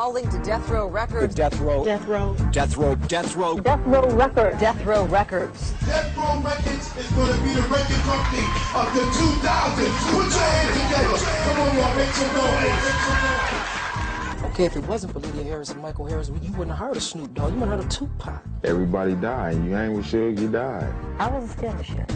calling to Death Row Records. Death Row. Death Row. Death Row. Death Row. Death Row Records. Death Row Records. Death Row Records is going to be the record company of the 2000s. Put your hands together. Come on, y'all, make some noise. Okay, if it wasn't for Lydia Harris and Michael Harris, you wouldn't have heard of Snoop Dogg. You wouldn't have heard of Tupac. Everybody died. You hang with Suge, you died. I wasn't scared of shit.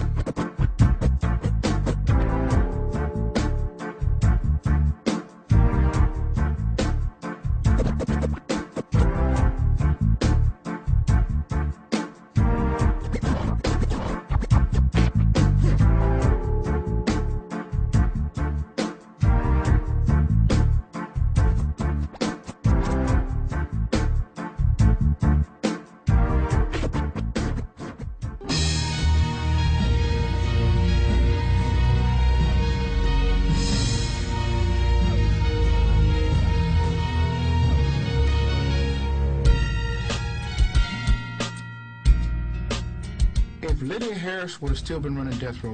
If Lydia Harris would have still been running Death Row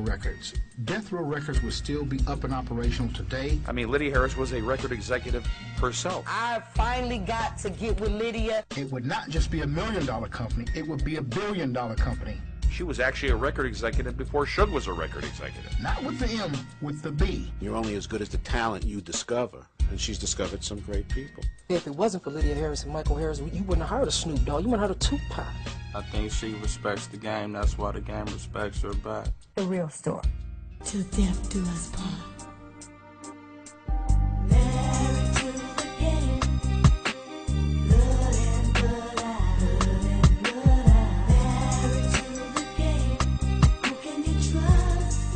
Records would still be up and operational today. I mean, Lydia Harris was a record executive herself. I finally got to get with Lydia. It would not just be $1 million company, it would be $1 billion company. She was actually a record executive before Suge was a record executive. Not with the M, with the B. You're only as good as the talent you discover, and she's discovered some great people. If it wasn't for Lydia Harris and Michael Harris, you wouldn't have heard of Snoop Dogg. You wouldn't have heard of Tupac. I think she respects the game. That's why the game respects her back. The real story. Till death do us part.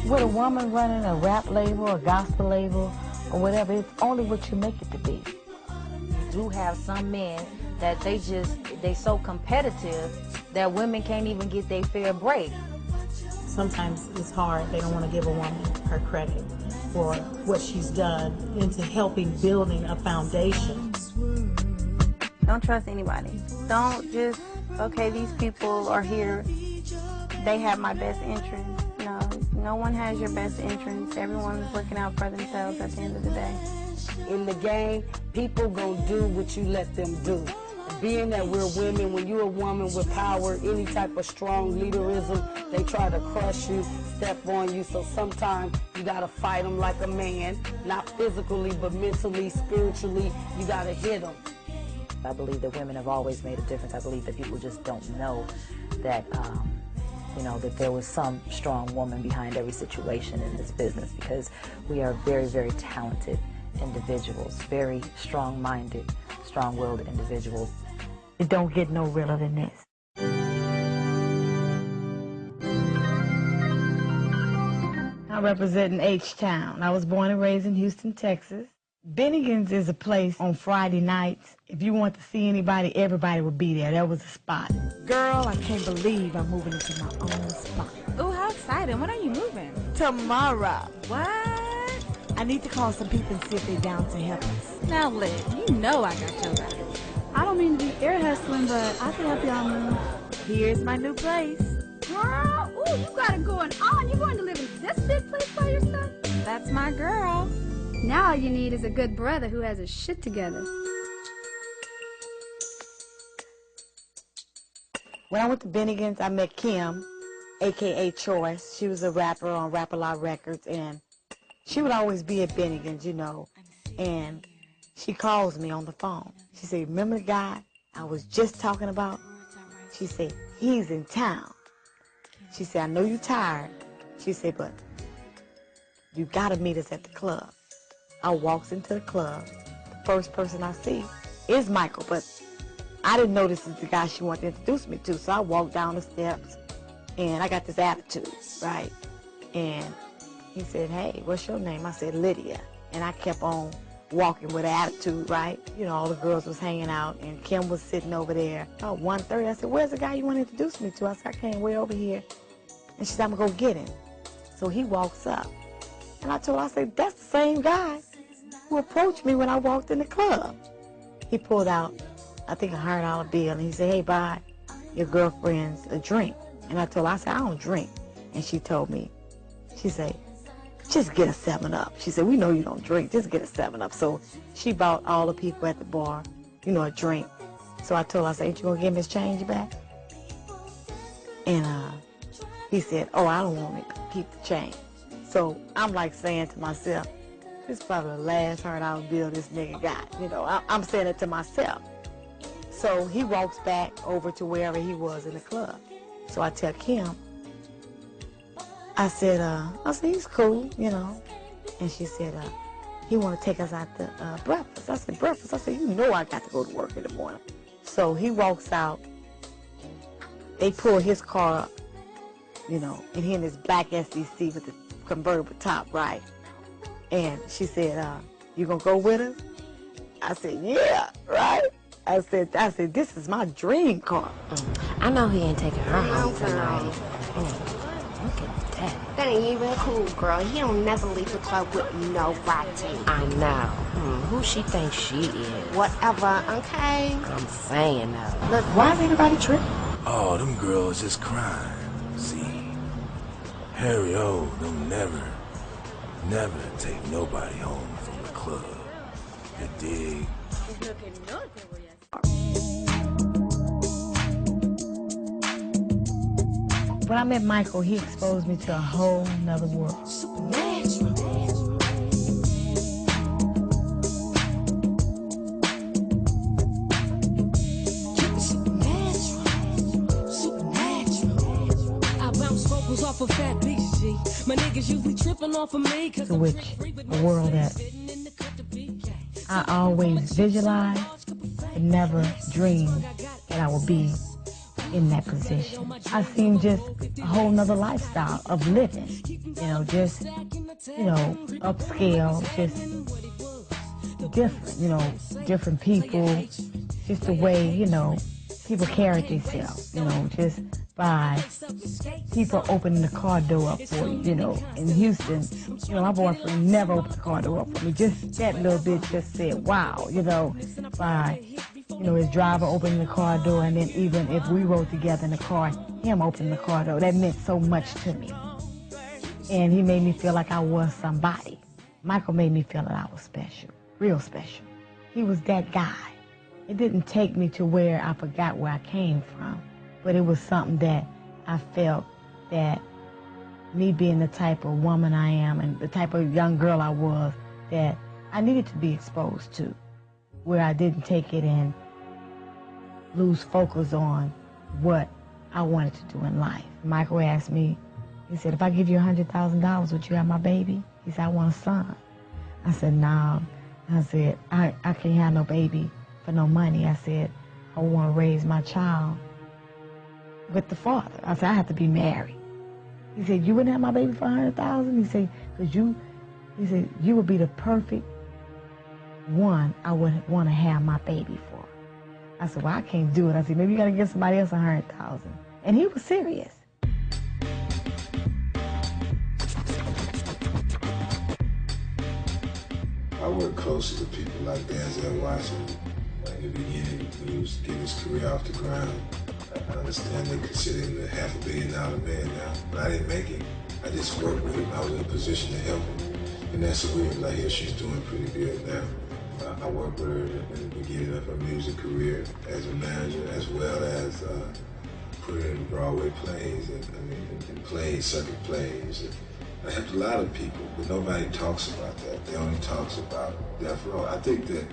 With a woman running a rap label, a gospel label, or whatever, it's only what you make it to be. You do have some men that they so competitive that women can't even get their fair break. Sometimes it's hard. They don't want to give a woman her credit for what she's done into helping building a foundation. Don't trust anybody. Don't just, okay, these people are here, they have my best interest. No, no one has your best interest. Everyone's looking out for themselves at the end of the day. In the game, people gonna do what you let them do. Being that we're women, when you're a woman with power, any type of strong leaderism, they try to crush you, step on you. So sometimes you gotta fight them like a man, not physically, but mentally, spiritually, you gotta hit them. I believe that women have always made a difference. I believe that people just don't know that, that there was some strong woman behind every situation in this business, because we are very, very talented individuals, very strong-minded, strong-willed individuals. It don't get no realer than this. I'm representing H-Town. I was born and raised in Houston, Texas. Bennigan's is a place on Friday nights. If you want to see anybody, everybody would be there. That was a spot. Girl, I can't believe I'm moving into my own spot. Oh, how exciting. When are you moving? Tomorrow. What? I need to call some people and see if they're down to help us. Now, Liz, you know I got your back. I don't mean to be air hustling, but I can help y'all move. Here's my new place. Girl, ooh, you got it going on. You going to live in this big place by yourself? That's my girl. Now all you need is a good brother who has his shit together. When I went to Bennigan's, I met Kim, a.k.a. Choice. She was a rapper on Rap-A-Lot Records, and she would always be at Bennigan's, and she calls me on the phone. She said, remember the guy I was just talking about? She said, he's in town. She said, I know you're tired. She said, but you gotta meet us at the club. I walks into the club. The first person I see is Michael, but I didn't know this is the guy she wanted to introduce me to, so I walked down the steps, and I got this attitude, right? And he said, hey, what's your name? I said, Lydia. And I kept on walking with attitude, right? All the girls was hanging out, and Kim was sitting over there. About 1:30, I said, where's the guy you want to introduce me to? I said, I came way over here. And she said, I'm going to go get him. So he walks up. And I told her, I said, that's the same guy who approached me when I walked in the club. He pulled out, I think, $100 bill, and he said, hey, buy your girlfriend's a drink. And I told her, I said, I don't drink. And she told me, she said, just get a 7-Up. She said, we know you don't drink, just get a 7-Up. So she bought all the people at the bar a drink. So I told him, I said, ain't you gonna give him his change back? And he said, oh, I don't want to keep the change. So I'm like saying to myself, this is probably the last $100 bill this nigga got. I'm saying it to myself. So he walks back over to wherever he was in the club. So I tell Kim, I said, he's cool, And she said, he want to take us out to breakfast. I said, breakfast? I said, I got to go to work in the morning. So he walks out. They pull his car up, and he in this black SEC with the convertible top, right? And she said, you gonna go with us? I said, yeah, right? I said, this is my dream car. I know he ain't taking her home tonight. Look at that. That ain't even cool, girl. He don't never leave the club with nobody. I know. Who she thinks she is? Whatever, okay? I'm saying though. Look, why is everybody tripping? Oh, them girls just crying. See, Harry O, them never take nobody home from the club. You dig? When I met Michael, he exposed me to a whole nother world. Off of fat beats, G. My niggas usually tripping off of me cause to which a world that I always visualized but never dreamed that I would be in that position. I seen just a whole nother lifestyle of living, just upscale, just different, different people, just the way, people carry themselves, just by people opening the car door up for you, in Houston, my boyfriend never opened the car door up for me. Just that little bit just said, wow, by, his driver opening the car door, and then even if we rode together in the car, him opening the car door, that meant so much to me. And he made me feel like I was somebody. Michael made me feel that I was special, real special. He was that guy. It didn't take me to where I forgot where I came from. But it was something that I felt that me being the type of woman I am and the type of young girl I was, that I needed to be exposed to, where I didn't take it and lose focus on what I wanted to do in life. Michael asked me, he said, if I give you $100,000, would you have my baby? He said, I want a son. I said, no. I said, I can't have no baby for no money. I said, I want to raise my child with the father. I said, I have to be married. He said, you wouldn't have my baby for $100,000? He said, because you would be the perfect one I would want to have my baby for. I said, well, I can't do it. I said, maybe you got to give somebody else $100,000. And he was serious. I work closer to people like Denzel Washington. In the beginning, when he was getting his career off the ground, I understand they consider him a $500 million man now, but I didn't make it. I just worked with him. I was in a position to help him. And that's the reason I hear she's doing pretty good now. I worked with her in the beginning of her music career as a manager, as well as put her in Broadway plays and plays, circuit plays. And I helped a lot of people, but nobody talks about that. They only talks about Death Row. I think that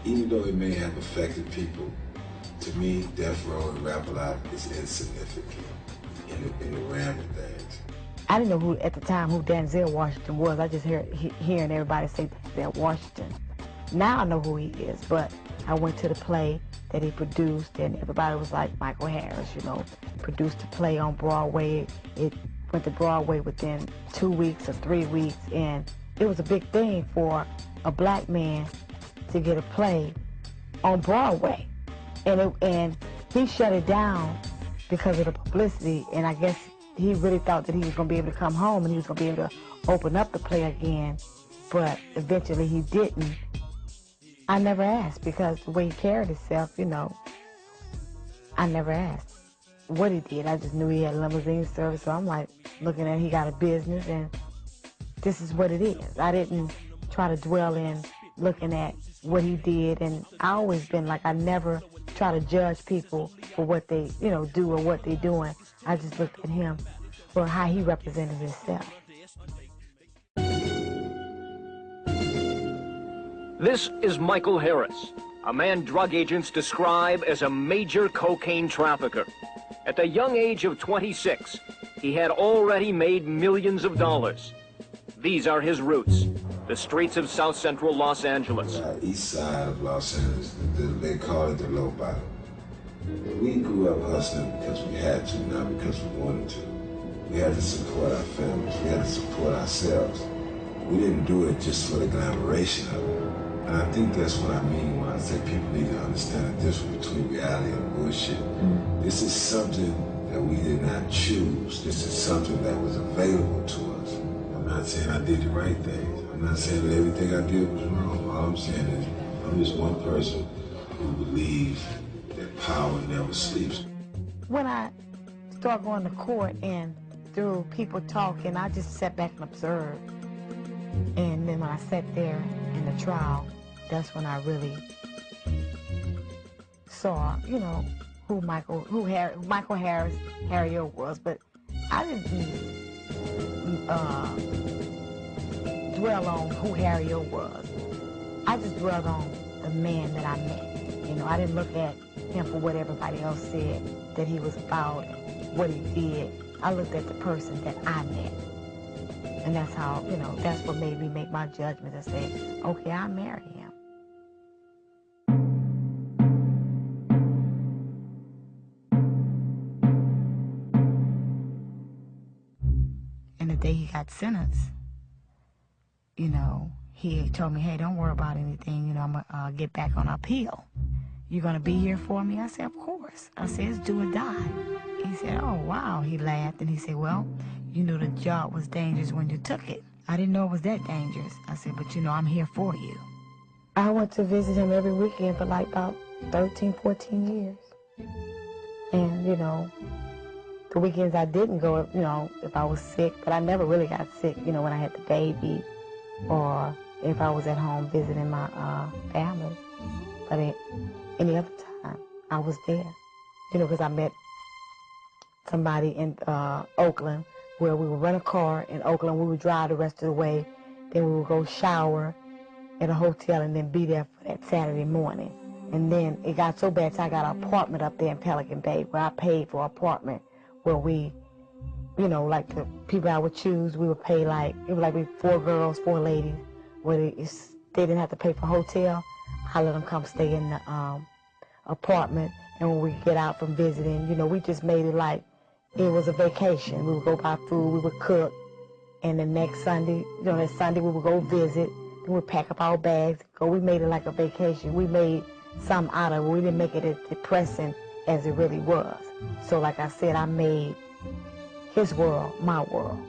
even though it may have affected people, to me, Death Row and Rap-A-Lot is insignificant in the realm of things. I didn't know at the time who Denzel Washington was. I just hearing everybody say Denzel Washington. Now I know who he is, but I went to the play that he produced, and everybody was like, Michael Harris, produced the play on Broadway. It went to Broadway within 2 weeks or 3 weeks, and it was a big thing for a black man to get a play on Broadway. And he shut it down because of the publicity, and I guess he really thought that he was going to be able to come home and he was going to be able to open up the play again, but eventually he didn't. I never asked because the way he carried himself, I never asked what he did. I just knew he had limousine service, so I'm like looking at he got a business and this is what it is. I didn't try to dwell in looking at what he did, and I always been like, I never try to judge people for what they, do or what they doing. I just looked at him for how he represented himself. This is Michael Harris, a man drug agents describe as a major cocaine trafficker. At the young age of 26, he had already made millions of dollars. These are his roots, the streets of South Central Los Angeles. East side of Los Angeles, they call it the low bottom. We grew up hustling because we had to, not because we wanted to. We had to support our families. We had to support ourselves. We didn't do it just for the glamoration of it. And I think that's what I mean when I say people need to understand the difference between reality and bullshit. This is something that we did not choose. This is something that was available to us. I'm not saying I did the right things. I'm not saying that everything I did was wrong. All I'm saying is I'm just one person who believes that power never sleeps. When I started going to court and through people talking, I just sat back and observed. And then when I sat there in the trial, that's when I really saw, who Michael Harris, Harry O was. But I didn't dwell on who Harry O was. I just dwelled on the man that I met. I didn't look at him for what everybody else said that he was about, what he did. I looked at the person that I met. And that's how, that's what made me make my judgment and say, okay, I'll marry him. And the day he got sentenced, he told me, hey, don't worry about anything. I'm going to get back on appeal. You going to be here for me? I said, of course. I said, it's do or die. He said, oh, wow. He laughed, and he said, well, you knew the job was dangerous when you took it. I didn't know it was that dangerous. I said, but I'm here for you. I went to visit him every weekend for like about 13, 14 years. And, the weekends I didn't go, if I was sick, but I never really got sick, when I had the baby or if I was at home visiting my family. But any other time, I was there, because I met somebody in Oakland where we would rent a car in Oakland. We would drive the rest of the way. Then we would go shower at a hotel and then be there for that Saturday morning. And then it got so bad, so I got an apartment up there in Pelican Bay where I paid for an apartment where we, like the people I would choose, we would pay it was like we 4 girls, 4 ladies, where they didn't have to pay for a hotel. I let them come stay in the apartment, and when we get out from visiting, we just made it like it was a vacation. We would go buy food, we would cook, and the next Sunday, that Sunday we would go visit, then we'd pack up our bags, go. We made it like a vacation. We made something out of it. We didn't make it as depressing as it really was. So like I said, I made his world my world.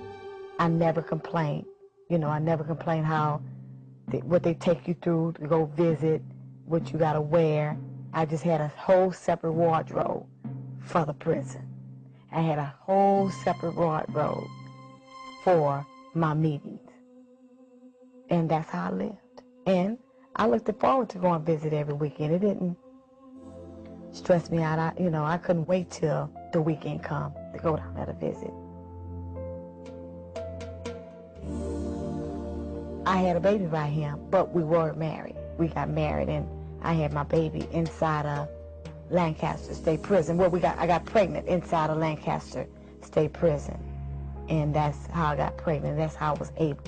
I never complained. I never complained how what they take you through to go visit, what you got to wear. I just had a whole separate wardrobe for the prison. I had a whole separate wardrobe for my meetings. And that's how I lived. And I looked forward to going visit every weekend. It didn't stress me out. I couldn't wait till the weekend come to go down there to visit. I had a baby by him, but we were married. We got married, and I had my baby inside of Lancaster State Prison. Well, I got pregnant inside of Lancaster State Prison, and that's how I got pregnant. That's how I was able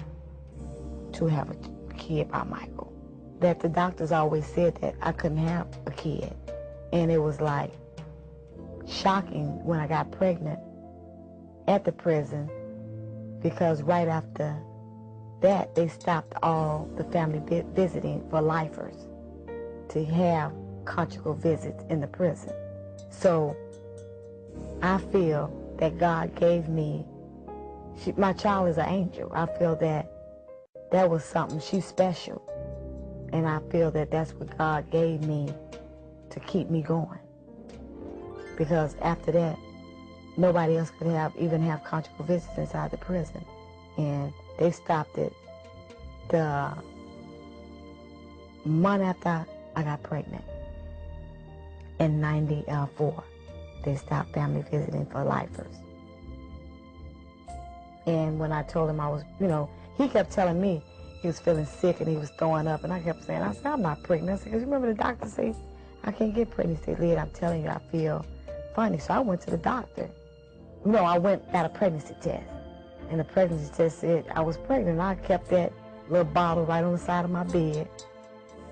to have a kid by Michael. That the doctors always said that I couldn't have a kid, and it was like shocking when I got pregnant at the prison, because right after that they stopped all the family visiting for lifers to have conjugal visits in the prison. So I feel that God gave me, my child is an angel. I feel that was something, she's special. And I feel that that's what God gave me to keep me going. Because after that, nobody else could even have conjugal visits inside the prison. And they stopped it. The a month after I got pregnant, in 94, they stopped family visiting for lifers. And when I told him I was, you know, he kept telling me he was feeling sick and he was throwing up, and I kept saying, I said, I'm not pregnant. I said, 'cause you remember the doctor said, I can't get pregnant. He said, Lyd, I'm telling you, I feel funny. So I went to the doctor. No, I went at a pregnancy test. And the pregnancy test said I was pregnant. I kept that little bottle right on the side of my bed,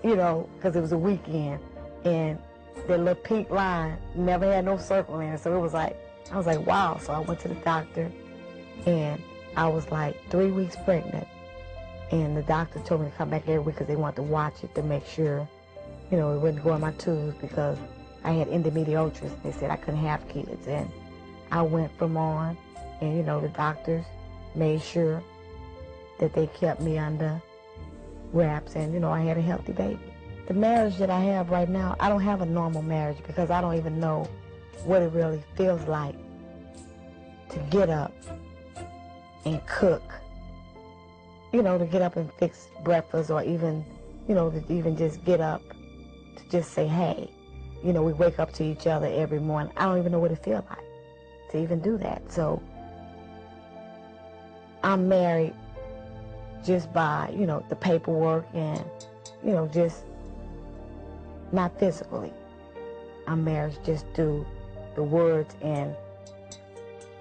you know, because it was a weekend. And that little pink line never had no circle in it. So it was like, I was like, wow. So I went to the doctor, and I was like 3 weeks pregnant. And the doctor told me to come back every week because they wanted to watch it to make sure, you know, it wouldn't go in my tubes because I had endometriosis. They said I couldn't have kids. And I went from on, and, you know, the doctors made sure that they kept me under wraps, and, you know, I had a healthy baby. The marriage that I have right now, I don't have a normal marriage because I don't even know what it really feels like to get up and cook. You know, to get up and fix breakfast, or even, you know, to even just get up to just say, hey. You know, we wake up to each other every morning. I don't even know what it feels like to even do that. So I'm married just by, you know, the paperwork and, you know, just not physically. I'm married just through the words and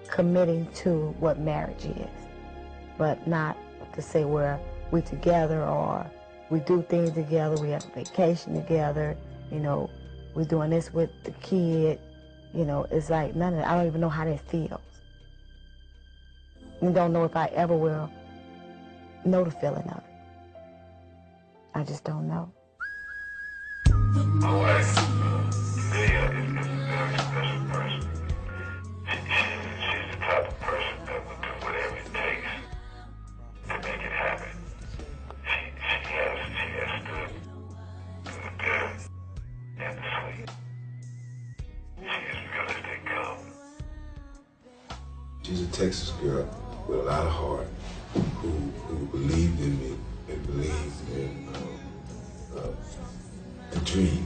committing to what marriage is, but not to say we together or we do things together, we have a vacation together, you know, we're doing this with the kid, you know, it's like none of that. I don't even know how that feels. I don't know if I ever will know the feeling of it. I just don't know. My wife, Leah, is a very special person. She's the type of person that will do whatever it takes to make it happen. She has stood through the good and the sweet. She is realistic, calm. She's a Texas girl with a lot of heart who believed in me and believed in the dream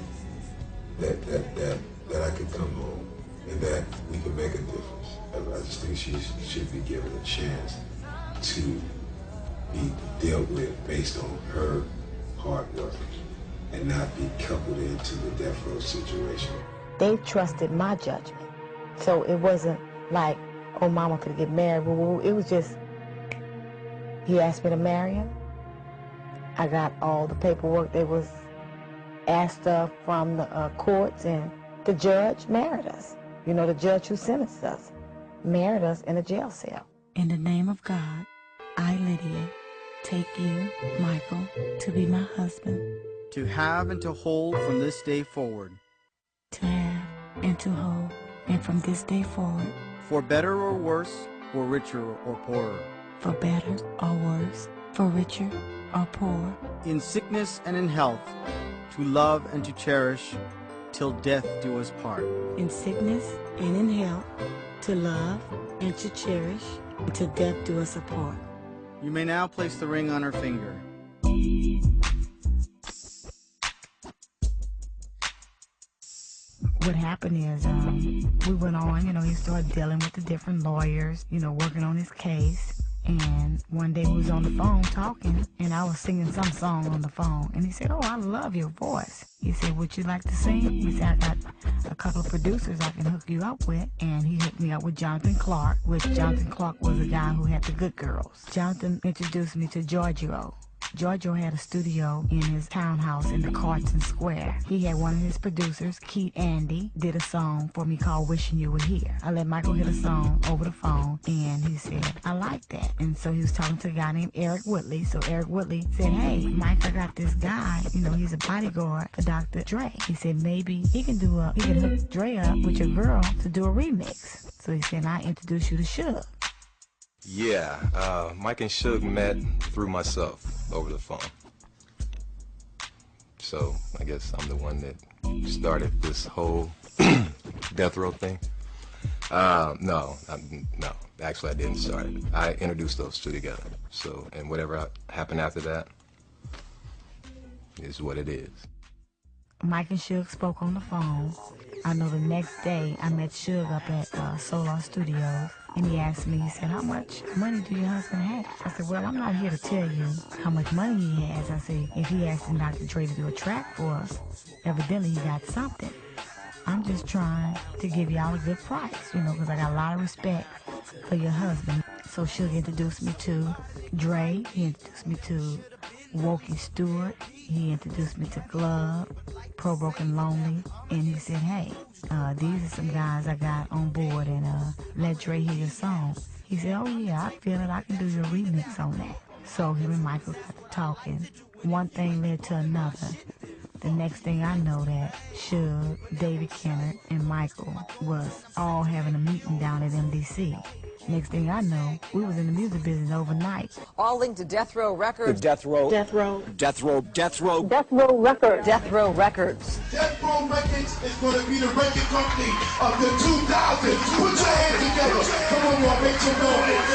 that I could come home and that we could make a difference. I just think she should be given a chance to be dealt with based on her hard work and not be coupled into the death row situation. They trusted my judgment. So it wasn't like, oh, mama could get married. It was just, he asked me to marry him. I got all the paperwork that was asked from the courts, and the judge married us. You know, the judge who sentenced us married us in a jail cell. In the name of God, I, Lydia, take you, Michael, to be my husband. To have and to hold from this day forward. To have and to hold, and from this day forward. For better or worse, for richer or poorer. For better or worse, for richer or poorer. In sickness and in health, to love and to cherish, till death do us part. In sickness and in health, to love and to cherish, till death do us apart. You may now place the ring on her finger. What happened is, we went on, you know, he started dealing with the different lawyers, you know, working on his case. And one day we was on the phone talking, and I was singing some song on the phone. And he said, oh, I love your voice. He said, would you like to sing? He said, I got a couple of producers I can hook you up with. And he hooked me up with Jonathan Clark, which Jonathan Clark was a guy who had the Good Girls. Jonathan introduced me to Giorgio. Giorgio had a studio in his townhouse in the Carson Square. He had one of his producers, Keith Andy, did a song for me called Wishing You Were Here. I let Michael hear the song over the phone, and he said, I like that. And so he was talking to a guy named Eric Woodley. So Eric Woodley said, hey, Mike, I got this guy, you know, he's a bodyguard for Dr. Dre. He said, maybe he can hook Dre up with your girl to do a remix. So he said, I introduce you to Suge. Yeah, Mike and Suge met through myself over the phone. So I guess I'm the one that started this whole death row thing. No, actually I didn't start it. I introduced those two together. So, and whatever happened after that, is what it is. Mike and Suge spoke on the phone. I know the next day I met Suge up at Solar Studios, and he asked me, he said, how much money do your husband have? I said, well, I'm not here to tell you how much money he has. I said, if he asked Dr. Dre to do a track for us, evidently he got something. I'm just trying to give y'all a good price, you know, because I got a lot of respect for your husband. So Suge introduced me to Dre. He introduced me to Wokey Stewart. He introduced me to Glove, Pro Broken Lonely, and he said, hey, these are some guys I got on board, and let Dre hear your song. He said, oh yeah, I feel it, I can do your remix on that. So him and Michael got to talking. One thing led to another. The next thing I know that Suge, David Kennard, and Michael was all having a meeting down at MDC. Next thing I know, we was in the music business overnight. All linked to Death Row Records. Death Row. Death Row. Death Row. Death Row. Death Row Records. Death Row Records. Death Row Records is going to be the record company of the 2000s. Put your hands together. Come on, y'all, make some noise.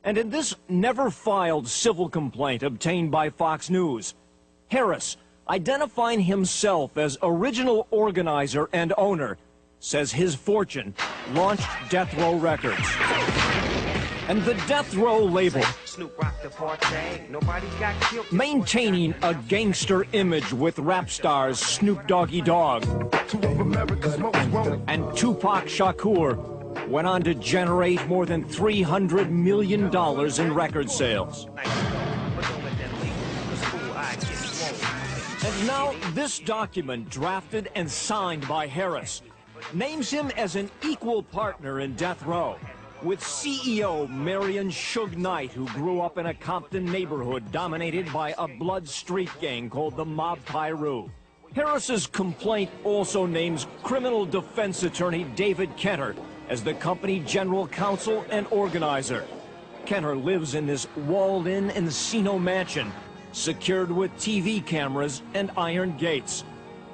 And in this never-filed civil complaint obtained by Fox News, Harris, identifying himself as original organizer and owner, says his fortune launched Death Row Records. And the Death Row label, maintaining a gangster image with rap stars Snoop Doggy Dogg and Tupac Shakur, went on to generate more than $300 million in record sales. And now this document, drafted and signed by Harris, names him as an equal partner in Death Row, with CEO Marion Suge Knight, who grew up in a Compton neighborhood dominated by a blood street gang called the Mob Piru. Harris's complaint also names criminal defense attorney David Kenner as the company general counsel and organizer. Kenner lives in this walled-in Encino mansion, secured with TV cameras and iron gates.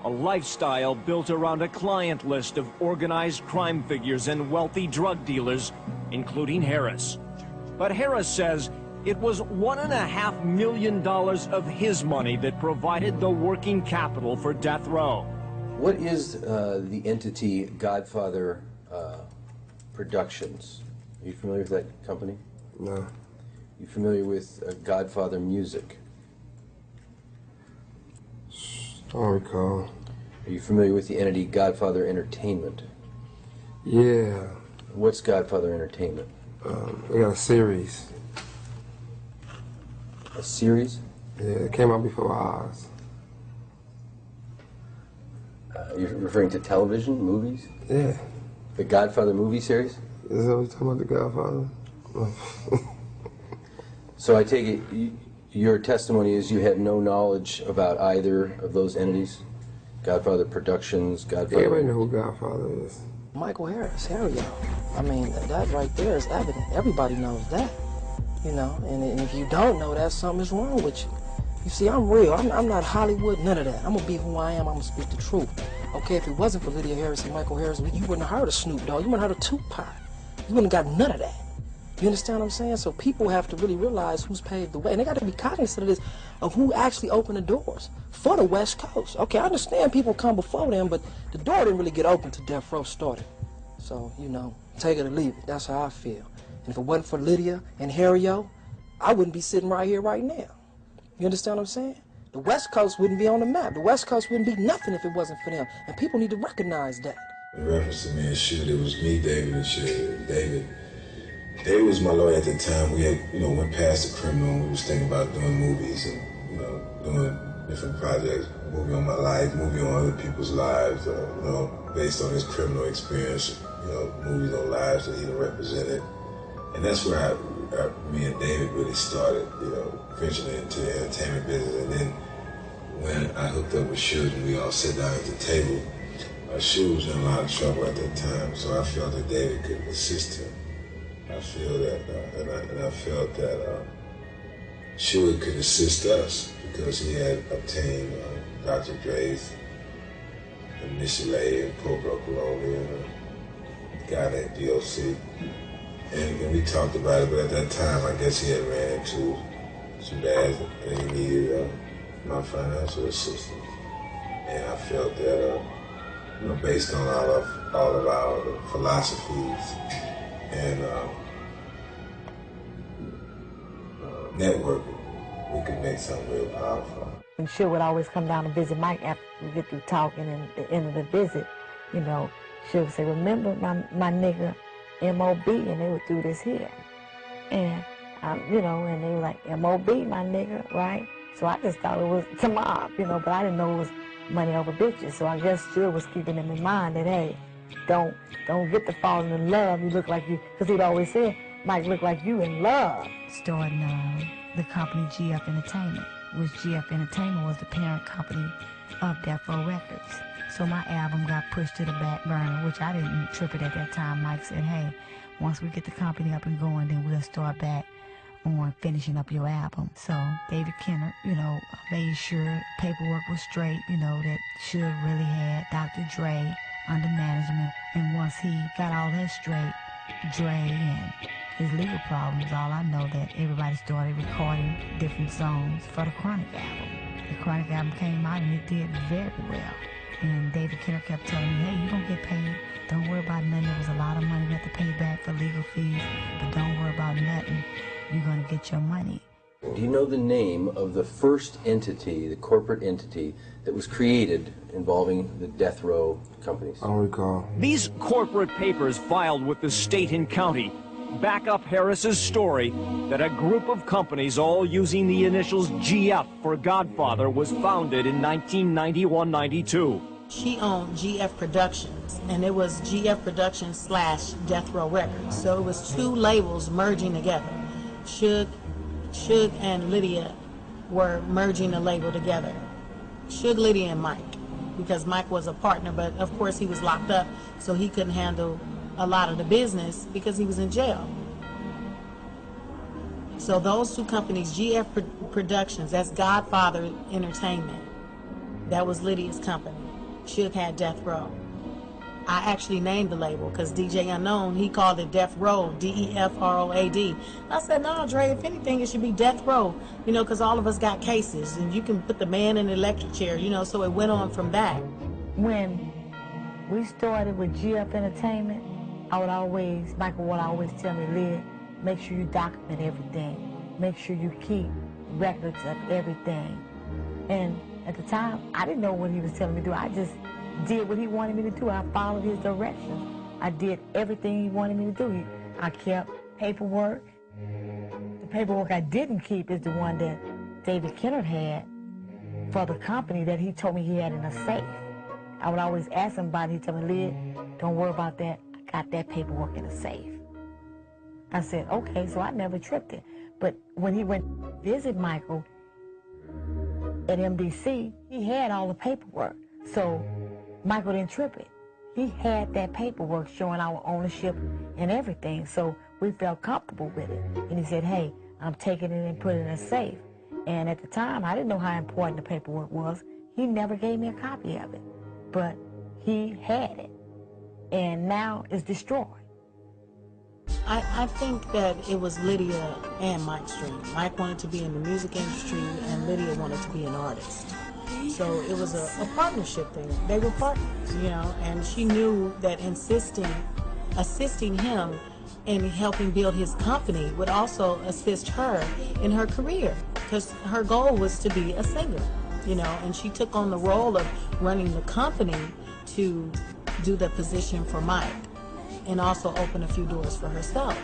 A lifestyle built around a client list of organized crime figures and wealthy drug dealers, including Harris. But Harris says it was $1.5 million of his money that provided the working capital for Death Row. What is the entity Godfather Productions? Are you familiar with that company? No. You familiar with Godfather Music? I don't recall. Are you familiar with the entity Godfather Entertainment? Yeah. What's Godfather Entertainment? They got a series. A series? Yeah, it came out before Oz. You're referring to television, movies? Yeah. The Godfather movie series? Is that what you're talking about, the Godfather? So I take it your testimony is you have no knowledge about either of those entities? Godfather Productions, Godfather... Everybody know who Godfather is. Michael Harris, Harry, I mean, that right there is evident. Everybody knows that, you know, and if you don't know that, something's wrong with you. You see, I'm real. I'm not Hollywood, none of that. I'm going to be who I am. I'm going to speak the truth. Okay, if it wasn't for Lydia Harris and Michael Harris, you wouldn't have heard of Snoop Dogg. You wouldn't have heard of Tupac. You wouldn't have got none of that. You understand what I'm saying? So people have to really realize who's paved the way. And they got to be cognizant of this, of who actually opened the doors for the West Coast. Okay, I understand people come before them, but the door didn't really get open till Death Row started. So, you know, take it or leave it. That's how I feel. And if it wasn't for Lydia and Harry-O, I wouldn't be sitting right here right now. You understand what I'm saying? The West Coast wouldn't be on the map. The West Coast wouldn't be nothing if it wasn't for them. And people need to recognize that. In reference to me and Suge, it was me, David, and Suge. David was my lawyer at the time. We had, you know, went past the criminal. We was thinking about doing movies and, you know, doing different projects. Movie on my life, movie on other people's lives, you know, based on his criminal experience, you know, movies on lives that he represented. And that's where me and David really started, you know, venturing into the entertainment business. And then when I hooked up with Suge and we all sat down at the table, Suge was in a lot of trouble at that time, so I felt that David could assist him. I feel that, and I felt that Suge could assist us because he had obtained Dr. Dre's initially and Pro Broken Lonely and a guy named DOC. And we talked about it, but at that time, I guess he had ran into some bad, and he needed my financial assistance. And I felt that, you know, based on all of our philosophies and networking, we could make something real powerful. And she would always come down and visit Mike after we get through talking, and at the end of the visit, you know, she would say, remember my nigga M.O.B., and they would do this here. And, you know, and they were like, M.O.B., my nigga, right? So I just thought it was Tamar, you know, but I didn't know it was money over bitches. So I guess Jill was keeping them in mind that, hey, don't get to falling in love. You look like you, because he'd always say, Mike look like you in love. Starting the company GF Entertainment, which GF Entertainment was the parent company of Death Row Records. So my album got pushed to the back burner, which I didn't trip it at that time. Mike said, hey, once we get the company up and going, then we'll start back on finishing up your album. So David Kennard, you know, made sure paperwork was straight, you know, that Suge really had Dr. Dre under management. And once he got all that straight, Dre and his legal problems, all I know that everybody started recording different songs for the Chronic album. The Chronic album came out and it did very well. And David Kennard kept telling me, hey, you're going to get paid. Don't worry about nothing. There was a lot of money we have to pay back for legal fees, but don't worry about nothing. You're going to get your money. Do you know the name of the first entity, the corporate entity, that was created involving the Death Row companies? I don't recall. These corporate papers filed with the state and county back up Harris's story that a group of companies all using the initials GF for Godfather was founded in 1991-92. She owned GF Productions, and it was GF Productions / Death Row Records. So it was two labels merging together. Suge and Lydia were merging the label together. Suge, Lydia, and Mike, because Mike was a partner, but of course he was locked up, so he couldn't handle a lot of the business because he was in jail. So those two companies, GF Productions, that's Godfather Entertainment, that was Lydia's company. Suge had Death Row. I actually named the label because DJ Unknown, he called it Death Row, D-E-F-R-O-A-D. I said, no, Dre, if anything, it should be Death Row, you know, because all of us got cases, and you can put the man in the electric chair, you know, so it went on from that. When we started with GF Entertainment, Michael would always tell me, Lyd, make sure you document everything. Make sure you keep records of everything. And at the time, I didn't know what he was telling me to do. I just did what he wanted me to do. I followed his directions. I did everything he wanted me to do. I kept paperwork. The paperwork I didn't keep is the one that David Kennard had for the company that he told me he had in a safe. I would always ask him about it. He'd tell me, Lyd, don't worry about that. I got that paperwork in a safe. I said, okay, so I never tripped it. But when he went to visit Michael at MDC, he had all the paperwork. So Michael didn't trip it. He had that paperwork showing our ownership and everything, so we felt comfortable with it. And he said, hey, I'm taking it and putting it in a safe. And at the time, I didn't know how important the paperwork was. He never gave me a copy of it, but he had it. And now it's destroyed. I think that it was Lydia and Mike's dream. Mike wanted to be in the music industry, and Lydia wanted to be an artist. So it was a partnership thing. They were partners, you know, and she knew that assisting him in helping build his company would also assist her in her career, because her goal was to be a singer, you know, and she took on the role of running the company to do the position for Mike and also open a few doors for herself,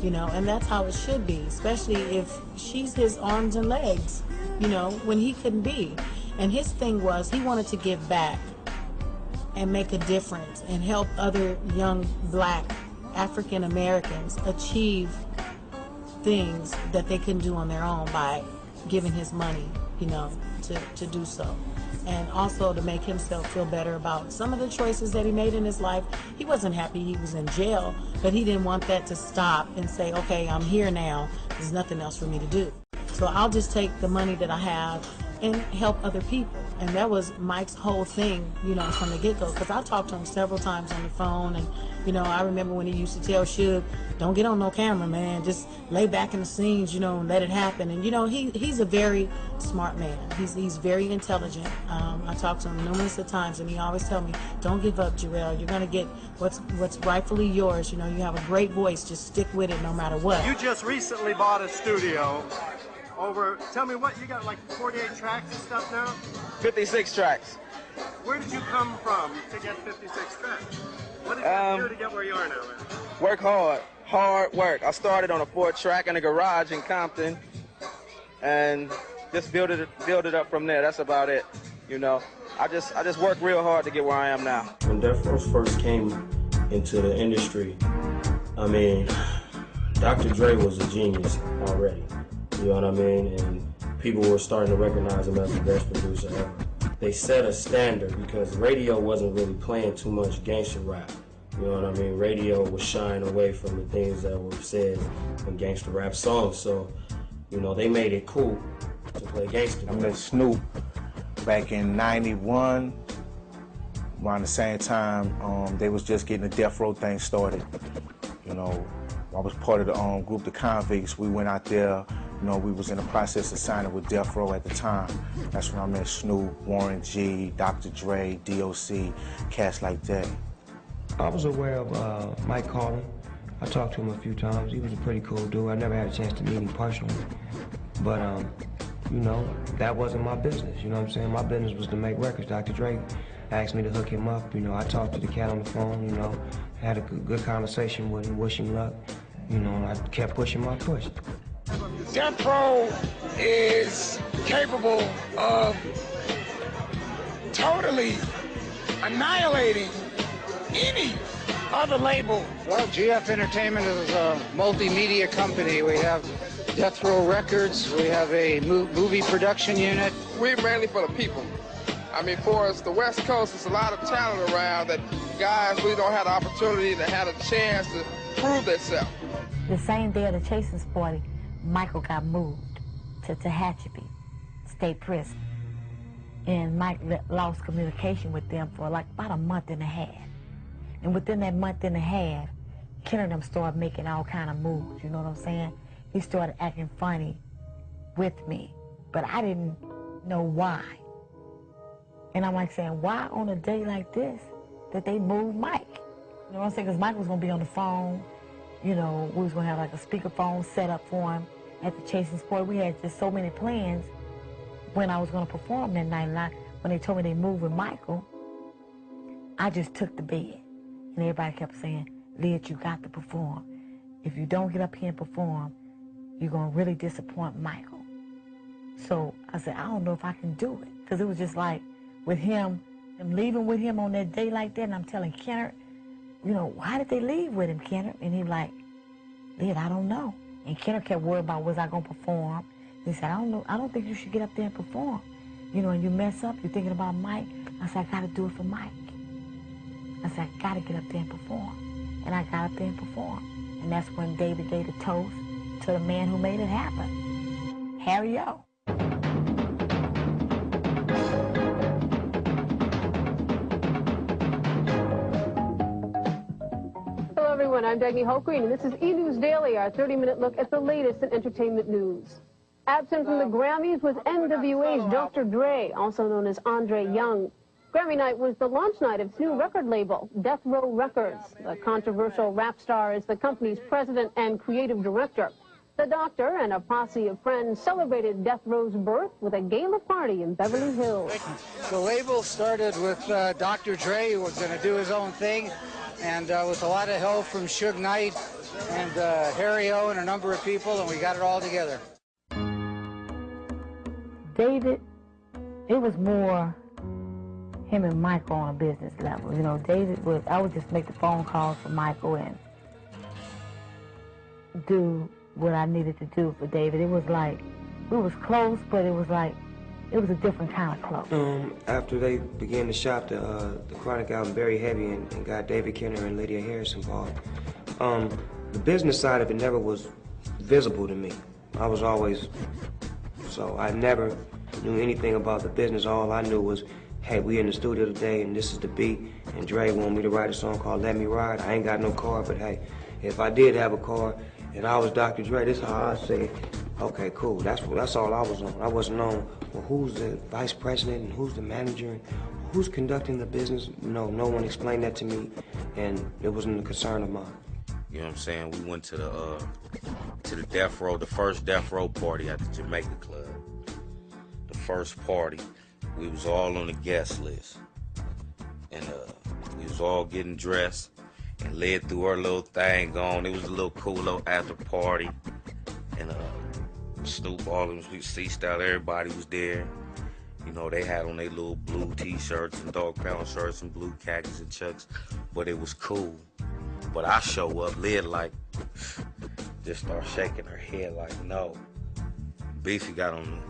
you know, and that's how it should be, especially if she's his arms and legs, you know, when he couldn't be. And his thing was he wanted to give back and make a difference and help other young black African Americans achieve things that they couldn't do on their own by giving his money, you know, to do so. And also to make himself feel better about some of the choices that he made in his life. He wasn't happy he was in jail, but he didn't want that to stop and say, okay, I'm here now, there's nothing else for me to do. So I'll just take the money that I have and help other people. And that was Mike's whole thing, you know, from the get-go. Because I talked to him several times on the phone, and, you know, I remember when he used to tell Suge, don't get on no camera, man. Just lay back in the scenes, you know, and let it happen. And, you know, he's a very smart man. He's very intelligent. I talked to him numerous of times, and he always tell me, don't give up, Jarrell. You're going to get what's rightfully yours. You know, you have a great voice. Just stick with it no matter what. You just recently bought a studio. Tell me what, you got like 48 tracks and stuff now? 56 tracks. Where did you come from to get 56 tracks? What did you do to get where you are now, man? Work hard work. I started on a 4-track in a garage in Compton, and just build it up from there. That's about it, you know. I just worked real hard to get where I am now. When Death Row first came into the industry, I mean, Dr. Dre was a genius already. You know what I mean? And people were starting to recognize him as the best producer ever. They set a standard because radio wasn't really playing too much gangster rap. You know what I mean? Radio was shying away from the things that were said in gangster rap songs. So, you know, they made it cool to play gangster rap. I met Snoop back in '91. Around the same time, they was just getting the Death Row thing started. You know, I was part of the group, the Convicts. We went out there. You know, we was in the process of signing with Death Row at the time. That's when I met Snoop, Warren G, Dr. Dre, DOC, cats like that. I was aware of Mike Carlin. I talked to him a few times. He was a pretty cool dude. I never had a chance to meet him personally. But, you know, that wasn't my business. You know what I'm saying? My business was to make records. Dr. Dre asked me to hook him up. You know, I talked to the cat on the phone, you know, had a good conversation with him, wish him luck. You know, and I kept pushing my push. Death Row is capable of totally annihilating any other label. Well, GF Entertainment is a multimedia company. We have Death Row Records, we have a movie production unit. We're mainly for the people. I mean, for us, the West Coast, there's a lot of talent around that guys really don't have the opportunity to have a chance to prove themselves. The same day of the Chasins party, Michael got moved to Tehachapi State Prison. And Mike lost communication with them for like about a month and a half. And within that month and a half, Ken and them started making all kind of moves, you know what I'm saying? He started acting funny with me, but I didn't know why. And I'm like saying, why on a day like this did they move Mike? You know what I'm saying? Because Mike was going to be on the phone. You know, we was going to have like a speakerphone set up for him at the Chasins party. We had just so many plans when I was going to perform that night. And when they told me they moved with Michael, I just took the bed. And everybody kept saying, Lyd, you got to perform. If you don't get up here and perform, you're going to really disappoint Michael. So I said, I don't know if I can do it. Because it was just like, with him, I'm leaving with him on that day like that, and I'm telling Kennard, you know, why did they leave with him, Kennard? And he like, Lyd, I don't know. And Kennard kept worried about was I going to perform. He said, I don't know, I don't think you should get up there and perform. You know, and you mess up, you're thinking about Mike. I said, I got to do it for Mike. I said, I got to get up there and perform. And I got up there and performed. And that's when David gave the toast to the man who made it happen, Harry O. Hello, everyone. I'm Dagny Holgreen, and this is E! News Daily, our 30-minute look at the latest in entertainment news. Absent from the Grammys was NWA's Dr. Dre, also known as Andre Young. Grammy night was the launch night of its new record label, Death Row Records. The controversial rap star is the company's president and creative director. The doctor and a posse of friends celebrated Death Row's birth with a gala party in Beverly Hills. The label started with Dr. Dre, who was going to do his own thing, and with a lot of help from Suge Knight and Harry O and a number of people, and we got it all together. David, it was more him and Michael on a business level. You know, David was, I would just make the phone calls for Michael and do what I needed to do for David. It was like, we was close, but it was like, it was a different kind of close. After they began to shop the Chronic album very heavy and got David Kenner and Lydia Harris involved, the business side of it never was visible to me. I was always, so I never knew anything about the business. All I knew was, hey, we in the studio today and this is the beat, and Dre wanted me to write a song called Let Me Ride. I ain't got no car, but hey, if I did have a car and I was Dr. Dre, this is how I say, okay, cool, that's all I was on. I wasn't on, well, who's the vice president and who's the manager and who's conducting the business? No one explained that to me, and it wasn't a concern of mine. You know what I'm saying? We went to the Death Row, the first Death Row party at the Jamaica Club. The first party, we was all on the guest list. And we was all getting dressed and led through our little thing on. It was a little cool little after party. And Snoop, all of them, C-Style, everybody was there. You know, they had on their little blue t-shirts and dog pound shirts and blue khakis and chucks, but it was cool. But I show up, Lyd like, just start shaking her head like, no. Beefy got on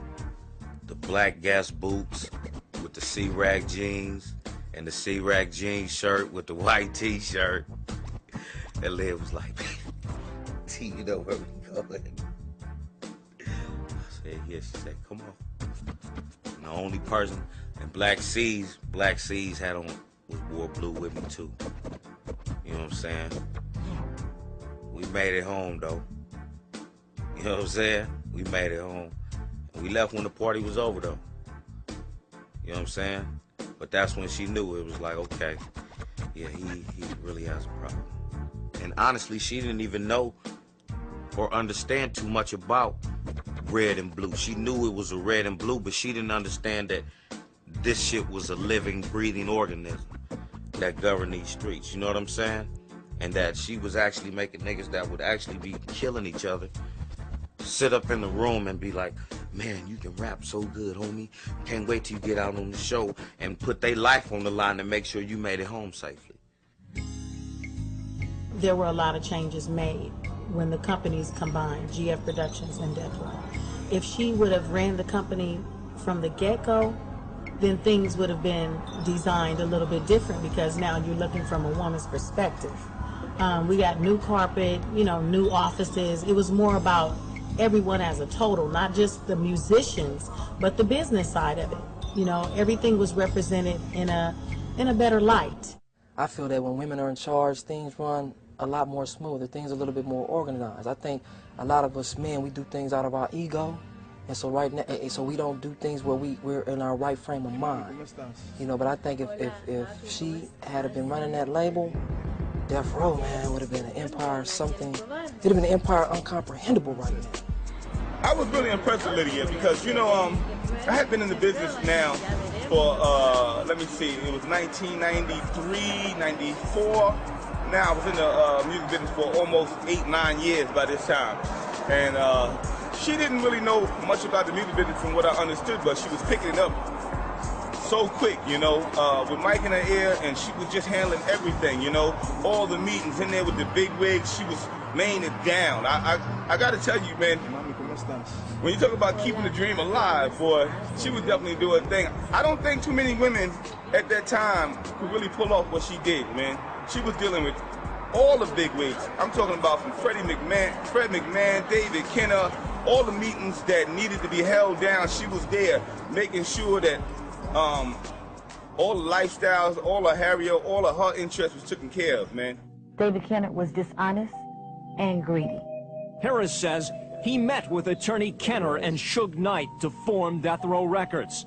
the black Guess boots with the C-Rag jeans and the C-Rag jeans shirt with the white t-shirt. And Lyd was like, T, you know where we going? I said, yeah, she said, come on. And the only person, and Black C's had on, wore blue with me too. You know what I'm saying? We made it home though. You know what I'm saying? We made it home. And we left when the party was over though. You know what I'm saying? But that's when she knew it was like, okay, yeah, he really has a problem. And honestly, she didn't even know or understand too much about red and blue. She knew it was a red and blue, but she didn't understand that this shit was a living, breathing organism that governed these streets. You know what I'm saying? And that she was actually making niggas that would actually be killing each other sit up in the room and be like, man, you can rap so good, homie. Can't wait till you get out on the show, and put their life on the line to make sure you made it home safely. There were a lot of changes made when the companies combined, GF Productions and Death Row. If she would have ran the company from the get-go, then things would have been designed a little bit different, because now you're looking from a woman's perspective. We got new carpet, you know, new offices. It was more about everyone as a total, not just the musicians, but the business side of it. You know, everything was represented in a better light. I feel that when women are in charge, things run a lot more smoother, things are a little bit more organized. I think a lot of us men, we do things out of our ego, and so right now, so we don't do things where we're in our right frame of mind. You know, but I think if she had been running that label, Death Row, man, would have been an empire, something, it would have been an empire uncomprehendable right now. I was really impressed with Lydia because, you know, I had been in the business now for, let me see, it was 1993, 94. Now I was in the music business for almost 8-9 years by this time. And she didn't really know much about the music business from what I understood, but she was picking it up so quick, you know, with Mike in her ear, and she was just handling everything, you know, all the meetings in there with the big wigs, she was laying it down. I gotta tell you, man, when you talk about keeping the dream alive, boy, she was definitely doing a thing. I don't think too many women at that time could really pull off what she did, man. She was dealing with all the big wigs. I'm talking about from Fred McMahon, David Kenner, all the meetings that needed to be held down, she was there, making sure that all the lifestyles, all of Harriet, all of her interests was taken care of, man. David Kenner was dishonest and greedy. Harris says he met with attorney Kenner and Suge Knight to form Death Row Records.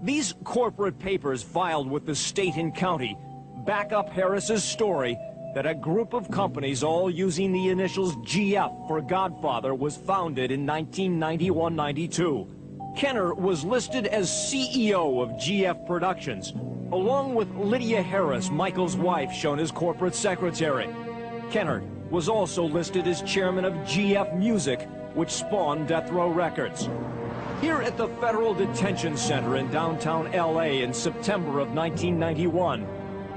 These corporate papers filed with the state and county back up Harris's story that a group of companies all using the initials GF for Godfather was founded in 1991-92. Kenner was listed as CEO of GF Productions, along with Lydia Harris, Michael's wife, shown as corporate secretary. Kenner was also listed as chairman of GF Music, which spawned Death Row Records. Here at the Federal Detention Center in downtown LA in September of 1991,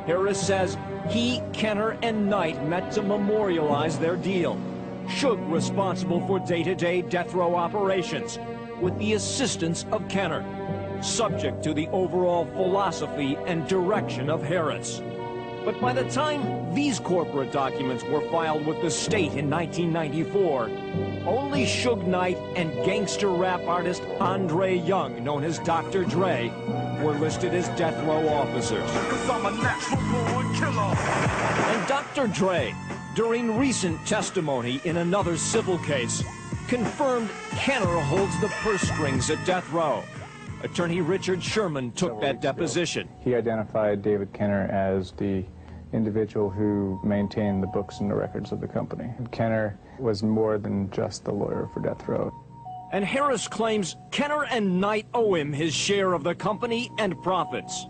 Harris says he, Kenner, and Knight met to memorialize their deal. Suge responsible for day-to-day death row operations, with the assistance of Kenner, subject to the overall philosophy and direction of Harris. But by the time These corporate documents were filed with the state in 1994. Only Suge Knight and gangster rap artist Andre Young, known as Dr. Dre, were listed as death row officers. And Dr. Dre, during recent testimony in another civil case, confirmed Kenner holds the purse strings at death row. Attorney Richard Sherman took that deposition. He identified David Kenner as the individual who maintained the books and the records of the company. Kenner was more than just the lawyer for death row. And Harris claims Kenner and Knight owe him his share of the company and profits.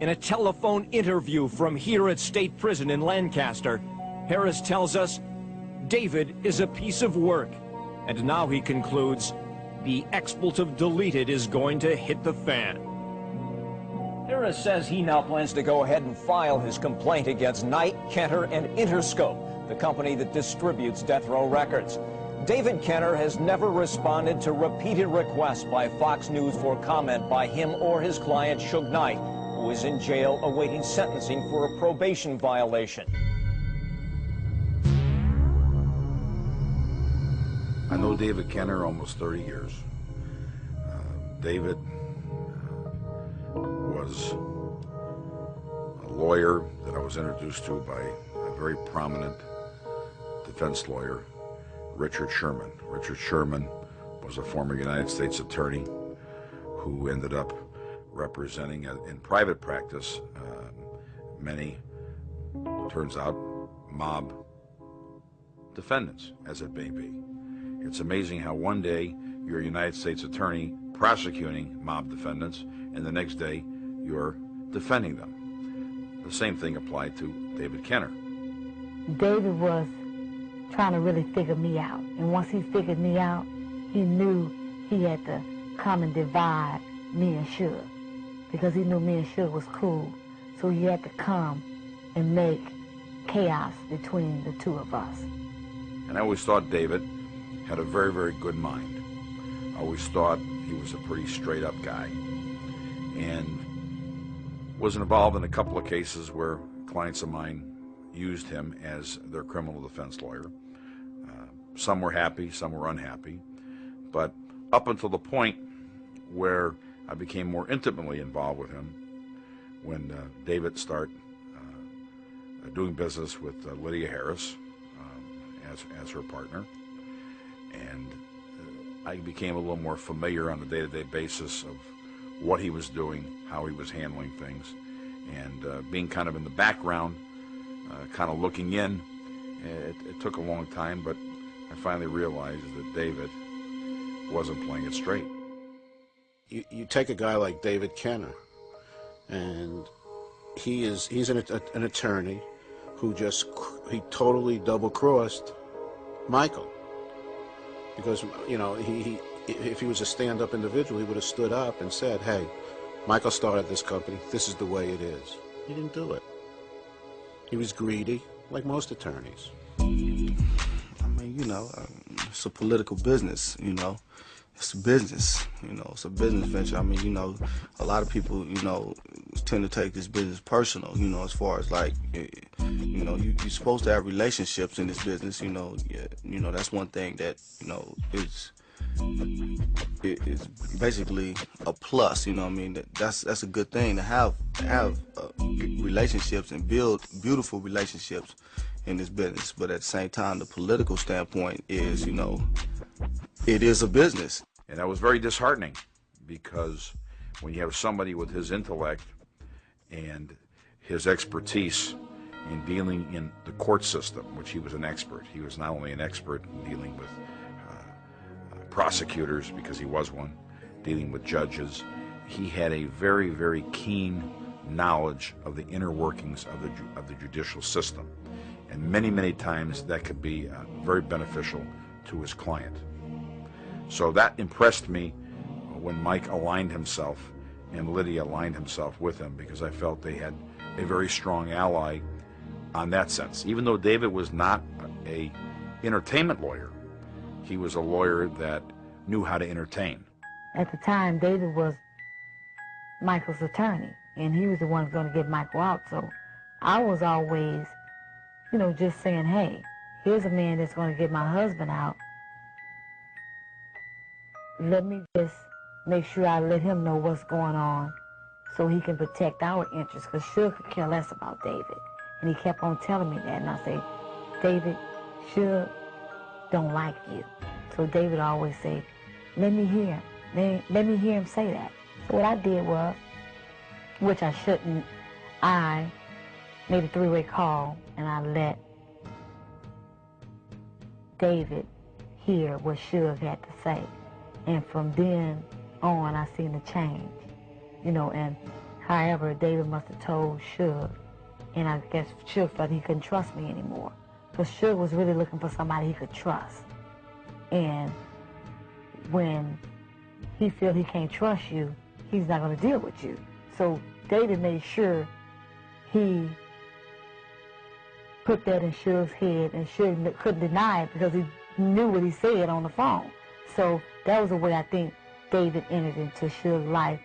In a telephone interview from here at State Prison in Lancaster, Harris tells us David is a piece of work. And now he concludes the expletive deleted is going to hit the fan. Harris says he now plans to go ahead and file his complaint against Knight, Kenner, and Interscope, the company that distributes death row records. David Kenner has never responded to repeated requests by Fox News for comment by him or his client, Suge Knight, who is in jail awaiting sentencing for a probation violation. I know David Kenner almost 30 years. David was a lawyer that I was introduced to by a very prominent defense lawyer, Richard Sherman. Richard Sherman was a former United States attorney who ended up representing in private practice many, turns out, mob defendants, as it may be. It's amazing how one day you're a United States attorney prosecuting mob defendants, and the next day you're defending them. The same thing applied to David Kenner. David was trying to really figure me out. And once he figured me out, he knew he had to come and divide me and Suge, because he knew me and Suge was cool. So he had to come and make chaos between the two of us. And I always thought David had a very, very good mind. I always thought he was a pretty straight-up guy, and was involved in a couple of cases where clients of mine used him as their criminal defense lawyer. Some were happy, some were unhappy, but up until the point where I became more intimately involved with him, when David started doing business with Lydia Harris as her partner, and I became a little more familiar on a day-to-day basis of what he was doing, how he was handling things, and being kind of in the background, kind of looking in. It took a long time, but I finally realized that David wasn't playing it straight. You take a guy like David Kenner, and he's an attorney who he totally double-crossed Michael. Because, you know, if he was a stand-up individual, he would have stood up and said, hey, Michael started this company, this is the way it is. He didn't do it. He was greedy, like most attorneys. I mean, you know, it's a political business, you know. It's a business, you know, it's a business venture. I mean, you know, a lot of people, you know, tend to take this business personal, you know, as far as like, you know, you're supposed to have relationships in this business, you know. You know, that's one thing that, you know, is basically a plus, you know what I mean? That's a good thing to have relationships and build beautiful relationships in this business. But at the same time, the political standpoint is, you know, it is a business. And that was very disheartening, because when you have somebody with his intellect and his expertise in dealing in the court system, which he was an expert. He was not only an expert in dealing with prosecutors, because he was one, dealing with judges. He had a very, very keen knowledge of the inner workings of the judicial system. And many, many times that could be very beneficial to his client. So that impressed me when Mike aligned himself and Lydia aligned himself with him, because I felt they had a very strong ally on that sense. Even though David was not an entertainment lawyer, he was a lawyer that knew how to entertain. At the time, David was Michael's attorney, and he was the one who was going to get Michael out. So I was always you know, just saying, hey, here's a man that's going to get my husband out. Let me just make sure I let him know what's going on so he can protect our interests, because Suge could care less about David. And he kept on telling me that, and I say, David, Suge don't like you. So David always say, let me hear him. Let me hear him say that. So what I did was, which I shouldn't, I made a three-way call, and I let David hear what Suge had to say. And from then on, I seen the change, you know, and however, David must have told Suge, and I guess Suge felt he couldn't trust me anymore. Because Suge was really looking for somebody he could trust. And when he feels he can't trust you, he's not going to deal with you. So David made sure he put that in Suge's head, and Suge couldn't deny it because he knew what he said on the phone. So that was the way I think David entered into Suge's life,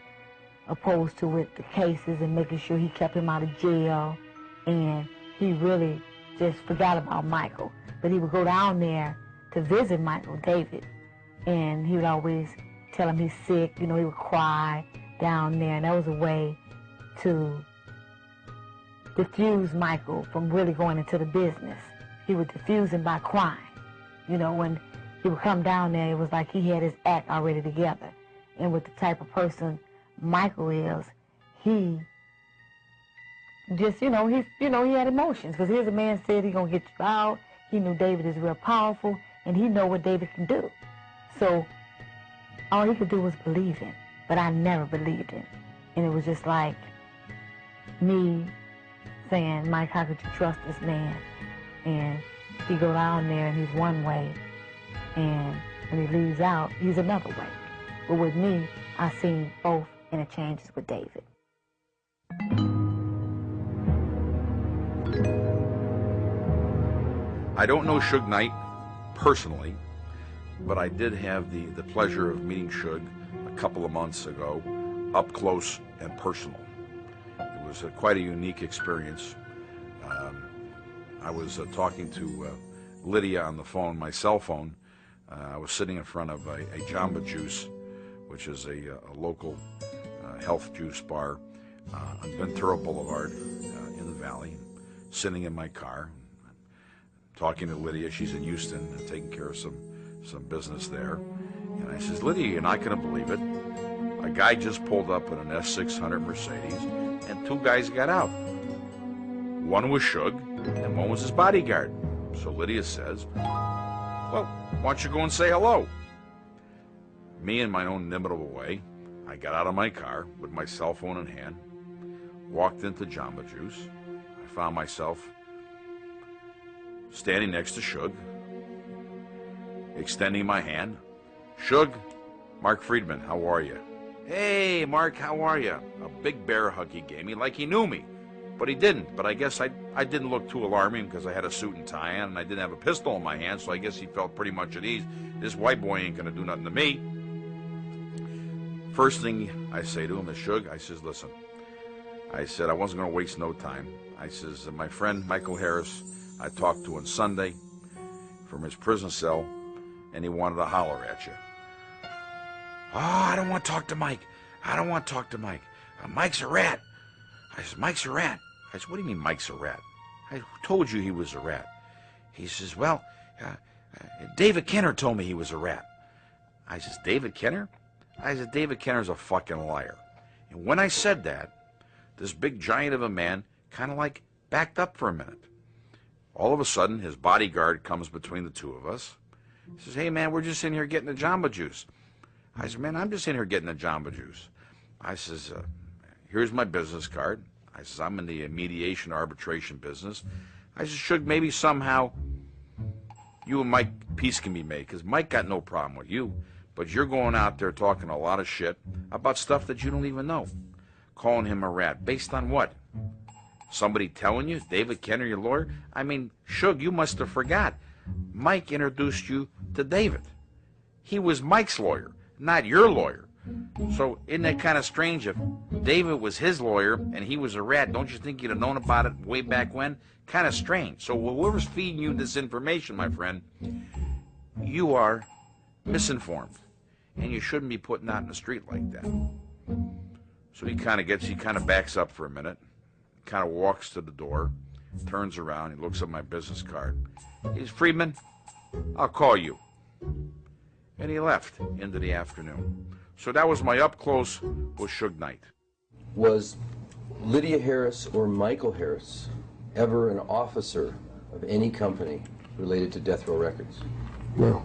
opposed to with the cases and making sure he kept him out of jail. And he really just forgot about Michael. But he would go down there to visit Michael, David, and he would always tell him he's sick. You know, he would cry down there, and that was a way to diffuse Michael from really going into the business. He would diffuse him by crying. You know, when he would come down there, it was like he had his act already together. And with the type of person Michael is, he just, he had emotions. Because here's a man said he's going to get you out. He knew David is real powerful, and he know what David can do. So all he could do was believe him. But I never believed him. And it was just like me saying, Mike, how could you trust this man? And he go down there and he's one way, and when he leaves out, he's another way. But with me, I seen both interchanges with David. I don't know Suge Knight personally, but I did have the pleasure of meeting Suge a couple of months ago, up close and personal. It was quite a unique experience. I was talking to Lydia on the phone, my cell phone. I was sitting in front of a Jamba Juice, which is a local health juice bar on Ventura Boulevard in the Valley, sitting in my car, talking to Lydia. She's in Houston, taking care of some business there. And I says, Lydia, you're not going to believe it. A guy just pulled up in an S600 Mercedes, and two guys got out. One was Suge, and one was his bodyguard. So Lydia says, well, why don't you go and say hello? Me, in my own inimitable way, I got out of my car with my cell phone in hand, walked into Jamba Juice. I found myself standing next to Suge, extending my hand. Suge, Mark Friedman, how are you? Hey, Mark, how are you? A big bear hug he gave me like he knew me. But he didn't. But I guess I didn't look too alarming because I had a suit and tie on and I didn't have a pistol in my hand, so I guess he felt pretty much at ease. This white boy ain't going to do nothing to me. First thing I say to him is, Suge, I says, listen, I said I wasn't going to waste no time. I says, my friend Michael Harris, I talked to on Sunday from his prison cell, and he wanted to holler at you. Oh, I don't want to talk to Mike. I don't want to talk to Mike. Mike's a rat. I said, Mike's a rat. I said, what do you mean Mike's a rat? I told you he was a rat. He says, well, David Kenner told me he was a rat. I says, David Kenner? I said, David Kenner's a fucking liar. And when I said that, this big giant of a man kind of like backed up for a minute. All of a sudden, his bodyguard comes between the two of us. He says, hey, man, we're just in here getting a Jamba Juice. I said, man, I'm just in here getting a Jamba Juice. I says, here's my business card. I says, I'm in the mediation arbitration business. I says, Suge, maybe somehow you and Mike, peace can be made, because Mike got no problem with you, but you're going out there talking a lot of shit about stuff that you don't even know, calling him a rat. Based on what? Somebody telling you? David Kenner, your lawyer? I mean, Suge, you must have forgot. Mike introduced you to David. He was Mike's lawyer, not your lawyer. So isn't that kind of strange? If David was his lawyer and he was a rat, don't you think you'd have known about it way back when? Kind of strange. So whoever's feeding you this information, my friend, you are misinformed. And you shouldn't be putting that in the street like that. So he kind of backs up for a minute, kind of walks to the door, turns around, he looks at my business card. He's, Friedman, I'll call you. And he left into the afternoon. So that was my up close with Suge Knight. Was Lydia Harris or Michael Harris ever an officer of any company related to Death Row Records? No.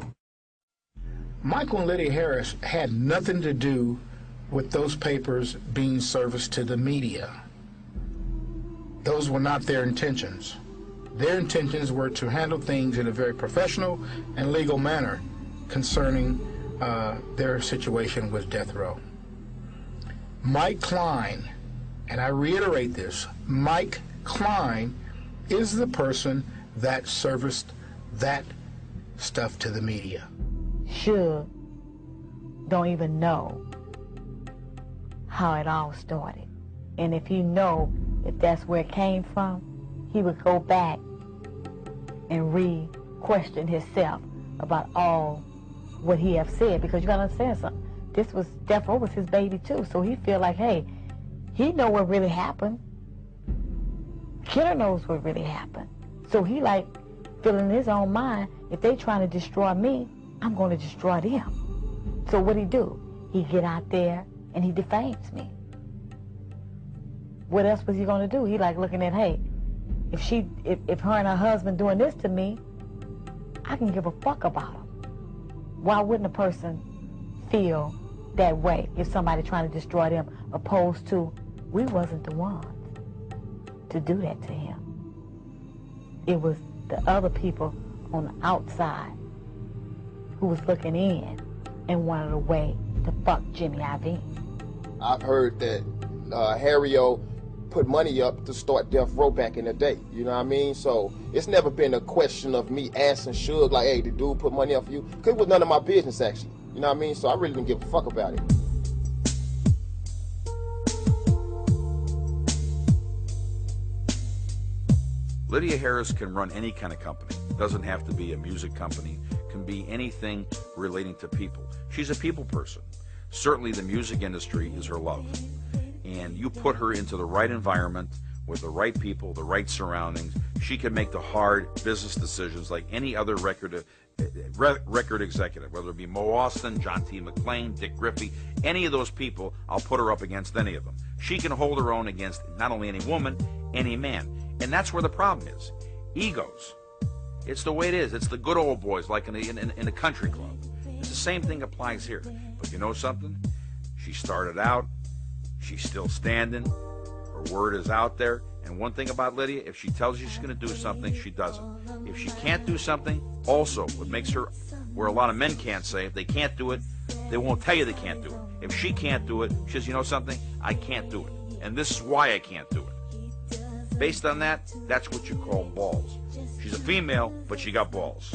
Michael and Lydia Harris had nothing to do with those papers being serviced to the media. Those were not their intentions. Their intentions were to handle things in a very professional and legal manner concerning their situation with Death Row. Mike Klein, and I reiterate this, Mike Klein is the person that serviced that stuff to the media. Suge don't even know how it all started. And if he know if that's where it came from, he would go back and re-question himself about all what he have said, because you gotta understand something. This was, Death Row was his baby too, so he feel like, hey, he know what really happened. Killer knows what really happened. So he like feeling in his own mind, if they trying to destroy me, I'm gonna destroy them. So what he do? He get out there and he defames me. What else was he gonna do? He like looking at, hey, if her and her husband doing this to me, I can give a fuck about them. Why wouldn't a person feel that way if somebody trying to destroy them, opposed to, we wasn't the ones to do that to him. It was the other people on the outside who was looking in and wanted a way to fuck Jimmy Iovine. I've heard that Harry O put money up to start Death Row back in the day, you know what I mean? So it's never been a question of me asking Suge, like, hey, the dude put money up for you? Because it was none of my business, actually, you know what I mean? So I really didn't give a fuck about it. Lydia Harris can run any kind of company. It doesn't have to be a music company. It can be anything relating to people. She's a people person. Certainly the music industry is her love. And you put her into the right environment with the right people, the right surroundings, she can make the hard business decisions like any other record executive, whether it be Mo Austin, John T. McClain, Dick Griffey, any of those people, I'll put her up against any of them. She can hold her own against not only any woman, any man. And that's where the problem is. Egos. It's the way it is. It's the good old boys, like in a country club. It's the same thing applies here. But you know something? She started out. She's still standing. Her word is out there. And one thing about Lydia, if she tells you she's going to do something, she does it. If she can't do something, also, what makes her, where a lot of men can't say, if they can't do it, they won't tell you they can't do it. If she can't do it, she says, you know something? I can't do it. And this is why I can't do it. Based on that, that's what you call balls. She's a female, but she got balls.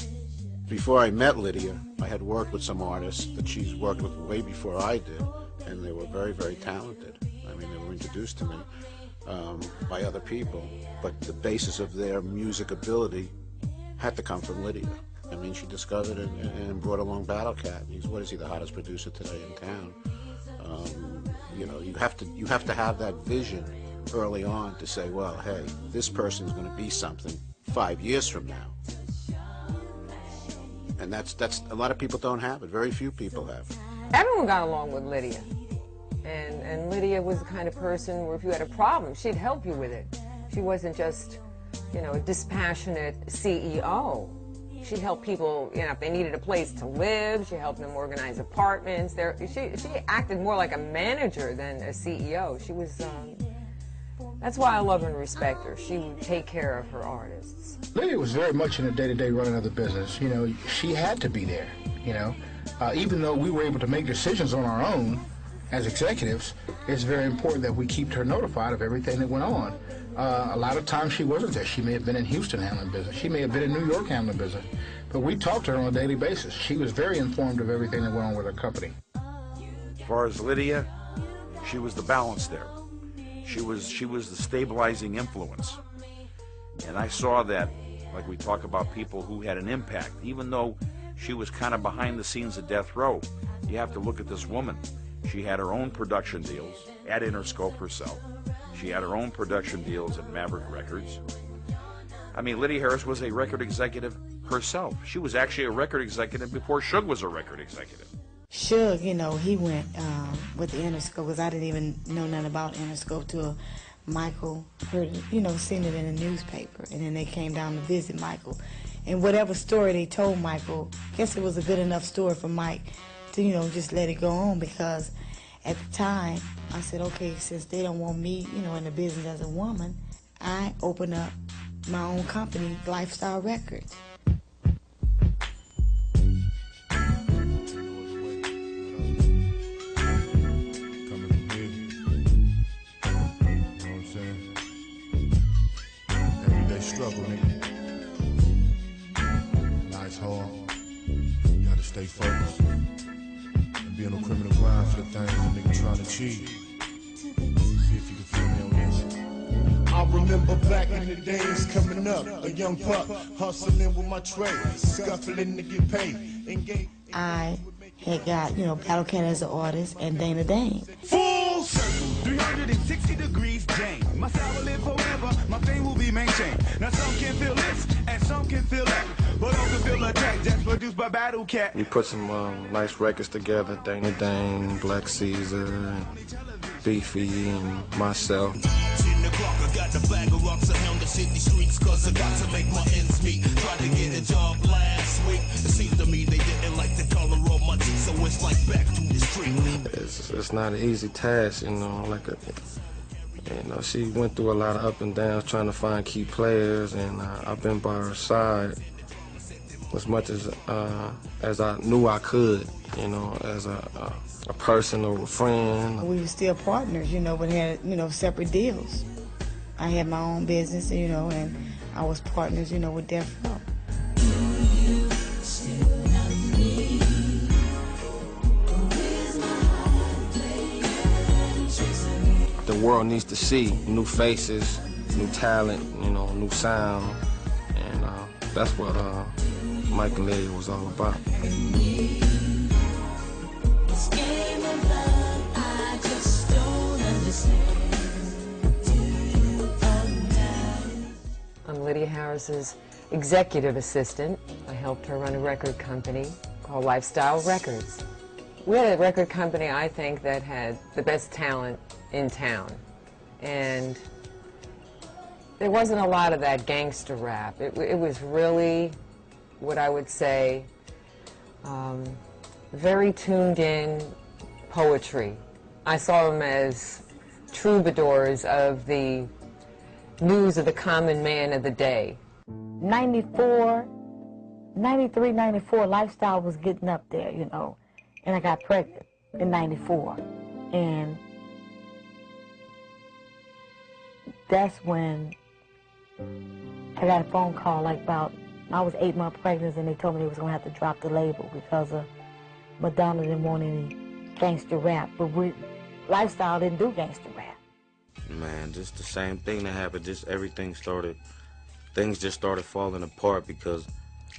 Before I met Lydia, I had worked with some artists that she's worked with way before I did, and they were very, very talented. I mean, they were introduced to me by other people, but the basis of their music ability had to come from Lydia. I mean, she discovered it and brought along Battle Cat. What is he, the hottest producer today in town? You know, you have to have that vision early on to say, well, hey, this person's going to be something 5 years from now. And that's a lot of people don't have it. Very few people have it. Everyone got along with Lydia. And Lydia was the kind of person where if you had a problem, she'd help you with it. She wasn't just, you know, a dispassionate CEO. She helped people, you know, if they needed a place to live, she helped them organize apartments. She acted more like a manager than a CEO. She was, that's why I love her and respect her. She would take care of her artists. Lydia was very much in the day-to-day running of the business. You know, she had to be there, you know. Even though we were able to make decisions on our own as executives, it's very important that we keep her notified of everything that went on. A lot of times she wasn't there. She may have been in Houston handling business. She may have been in New York handling business. But we talked to her on a daily basis. She was very informed of everything that went on with her company. As far as Lydia, she was the balance there. She was the stabilizing influence. And I saw that, like we talk about people who had an impact, even though she was kind of behind the scenes at Death Row. You have to look at this woman. She had her own production deals at Interscope herself. She had her own production deals at Maverick Records. I mean, Lydia Harris was a record executive herself. She was actually a record executive before Suge was a record executive. Suge, you know, he went with the Interscope, because I didn't even know nothing about Interscope till Michael heard it, you know, seen it in the newspaper, and then they came down to visit Michael. And whatever story they told Michael, I guess it was a good enough story for Mike to, you know, just let it go on, because at the time, I said, okay, since they don't want me, you know, in the business as a woman, I opened up my own company, Lifestyle Records. Struggle, nigga. Life's hard. You gotta stay focused. And be on the criminal grind for the things a nigga trying to achieve. See if you can feel me on this. I remember back in the days coming up, a young pup, hustling with my trade, scuffling to get paid. I had got, you know, Battle Cat as an artist and Dana Dane. Full circle, 360 degrees, Jane. My style will live forever, my fame will be maintained. Now some can feel this, and some can feel that. But all can feel a track that's produced by Battle Cat. We put some nice records together, Dana Dane, Black Caesar, and Beefy, and myself. I got the bag of rocks around the city streets, cause I got to make my ends meet. Tried to get a job last week. It seems to me they didn't like the color of my teeth, so it's like back to the street. It's not an easy task, you know, you know, she went through a lot of up and downs trying to find key players, and I've been by her side as much as I knew I could, you know, as a person or a friend. We were still partners, you know, but had, you know, separate deals. I had my own business, you know, and I was partners, you know, with Death Row. The world needs to see new faces, new talent, you know, new sound, and that's what Mike and Lydia was all about. I'm Lydia Harris's executive assistant. I helped her run a record company called Lifestyle Records. We had a record company, I think, that had the best talent in town. And there wasn't a lot of that gangster rap. It was really, what I would say, very tuned in poetry. I saw them as troubadours of the news of the common man of the day. 94, 93, 94, Lifestyle was getting up there, you know, and I got pregnant in 94. And that's when I got a phone call, like about, I was 8 months pregnant, and they told me they was going to have to drop the label because of Madonna didn't want any gangster rap. But Lifestyle didn't do gangster rap. Man, just the same thing that happened. Just things just started falling apart because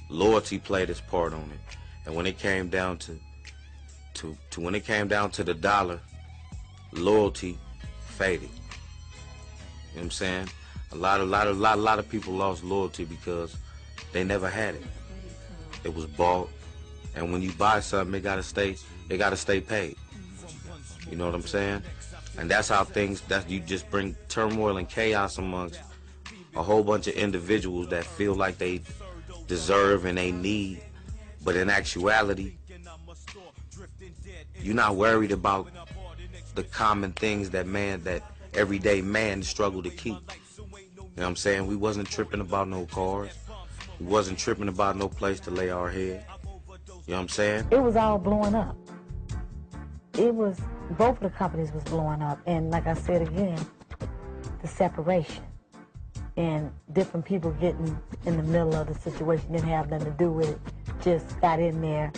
loyalty played its part on it. And when it came down to the dollar, loyalty faded. You know what I'm saying? A lot of people lost loyalty because they never had it. It was bought, and when you buy something, it gotta stay paid. You know what I'm saying? And that's how you just bring turmoil and chaos amongst a whole bunch of individuals that feel like they deserve and they need, but in actuality, you're not worried about the common things that everyday man struggle to keep. You know what I'm saying? We wasn't tripping about no cars. We wasn't tripping about no place to lay our head. You know what I'm saying? It was all blowing up. Both of the companies was blowing up, and like I said again, the separation and different people getting in the middle of the situation didn't have nothing to do with it, just got in there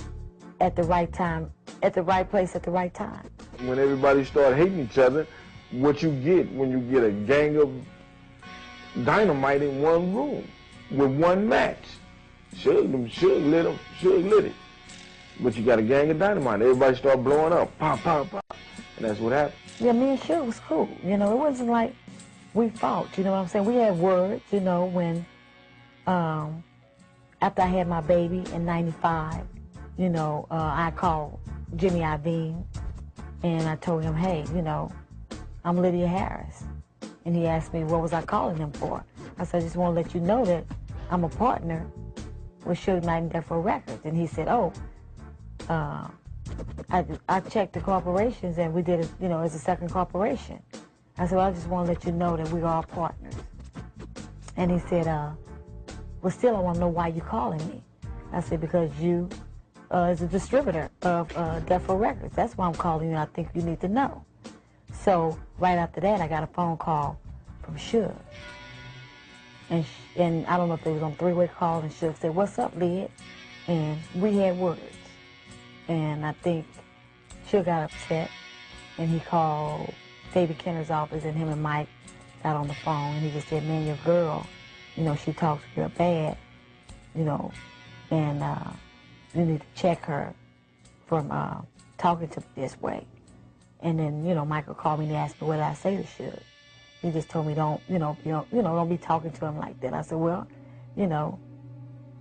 at the right time, at the right place at the right time. When everybody start hating each other, what you get when you get a gang of dynamite in one room with one match. Suge lit it. But you got a gang of dynamite. Everybody start blowing up. Pop, pop, pop. And that's what happened. Yeah, me and Suge was cool. You know, it wasn't like we fought. You know what I'm saying? We had words, you know, when, after I had my baby in 95, you know, I called Jimmy Iovine and I told him, hey, you know, I'm Lydia Harris. And he asked me, what was I calling him for? I said, I just want to let you know that I'm a partner with Suge Knight and Death Row Records. And he said, oh, I checked the corporations and we did it, you know, as a second corporation. I said, well, I just want to let you know that we are partners. And he said, well, still I want to know why you calling me. I said, because you is a distributor of Death Row Records. That's why I'm calling you, and I think you need to know. So right after that, I got a phone call from Suge. And I don't know if they was on three-way call, and Suge said, what's up, Lyd? And we had words. And I think Suge got upset, and he called David Kenner's office, and him and Mike got on the phone, and he just said, man, your girl, you know, she talks real bad, you know, and you need to check her from talking to me this way. And then, you know, Michael called me and asked me what did I say to Suge. He just told me don't be talking to him like that. I said, well, you know,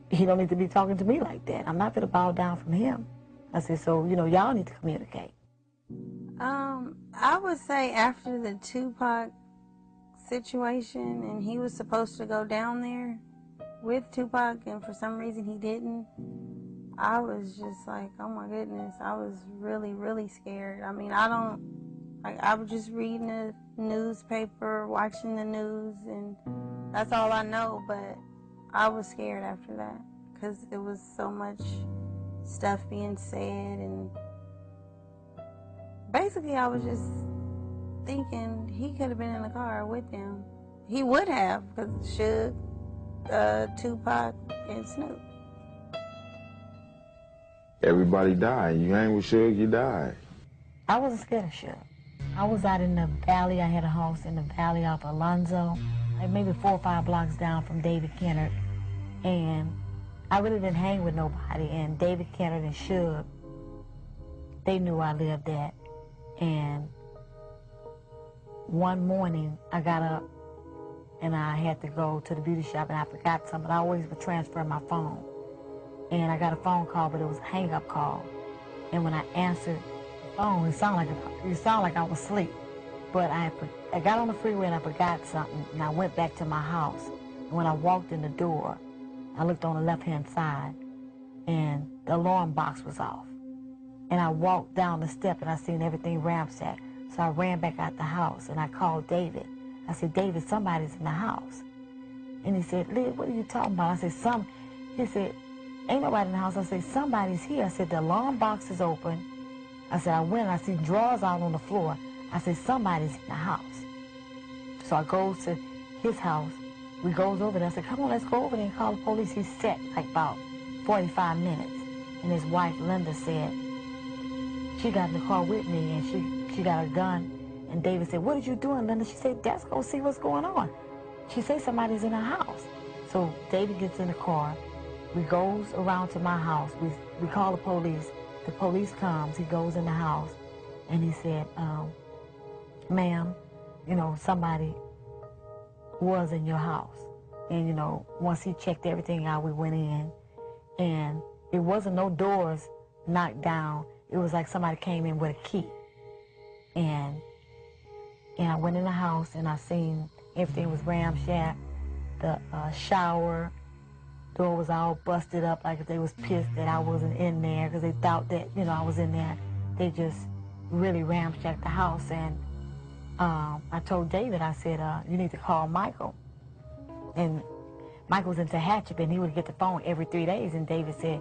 he don't need to be talking to me like that. I'm not going to bow down from him. I said, so, you know, y'all need to communicate. I would say after the Tupac situation and he was supposed to go down there with Tupac and for some reason he didn't, I was just like, oh my goodness, I was really, really scared. I mean, I was just reading the newspaper, watching the news, and that's all I know, but I was scared after that because there was so much stuff being said, and basically I was just thinking he could have been in the car with them. He would have, because Suge, Tupac, and Snoop. Everybody died. You hang with Suge, you died. I wasn't scared of Suge. I was out in the valley. I had a house in the valley off Alonzo, like maybe 4 or 5 blocks down from David Kennard. And I really didn't hang with nobody. And David Kennard and Suge, they knew I lived there. And one morning, I got up and I had to go to the beauty shop and I forgot something. I always would transfer my phone. And I got a phone call, but it was a hang-up call. And when I answered the phone, it sounded like I was asleep. But I got on the freeway and I forgot something, and I went back to my house. And when I walked in the door, I looked on the left-hand side, and the alarm box was off. And I walked down the step, and I seen everything ransacked. So I ran back out the house, and I called David. I said, David, somebody's in the house. And he said, Lyd, what are you talking about? I said, He said, ain't nobody in the house. I said, somebody's here. I said, the alarm box is open. I said, I went and I see drawers out on the floor. I said, somebody's in the house. So I goes to his house. We goes over there. I said, come on, let's go over there and call the police. He sat like about 45 minutes. And his wife, Linda, said, she got in the car with me and she got a gun. And David said, what are you doing, Linda? She said, let's go see what's going on. She said, somebody's in the house. So David gets in the car. We goes around to my house. We call the police. The police comes. He goes in the house. And he said, ma'am, you know, somebody was in your house. And, you know, once he checked everything out, we went in. And it wasn't no doors knocked down. It was like somebody came in with a key. And I went in the house and I seen everything was ramshacked. The shower door was all busted up, like if they was pissed that I wasn't in there because they thought that, you know, I was in there. They just really ramshacked the house. And I told David, I said, you need to call Michael. And Michael was in Tehachapi, and he would get the phone every 3 days. And David said,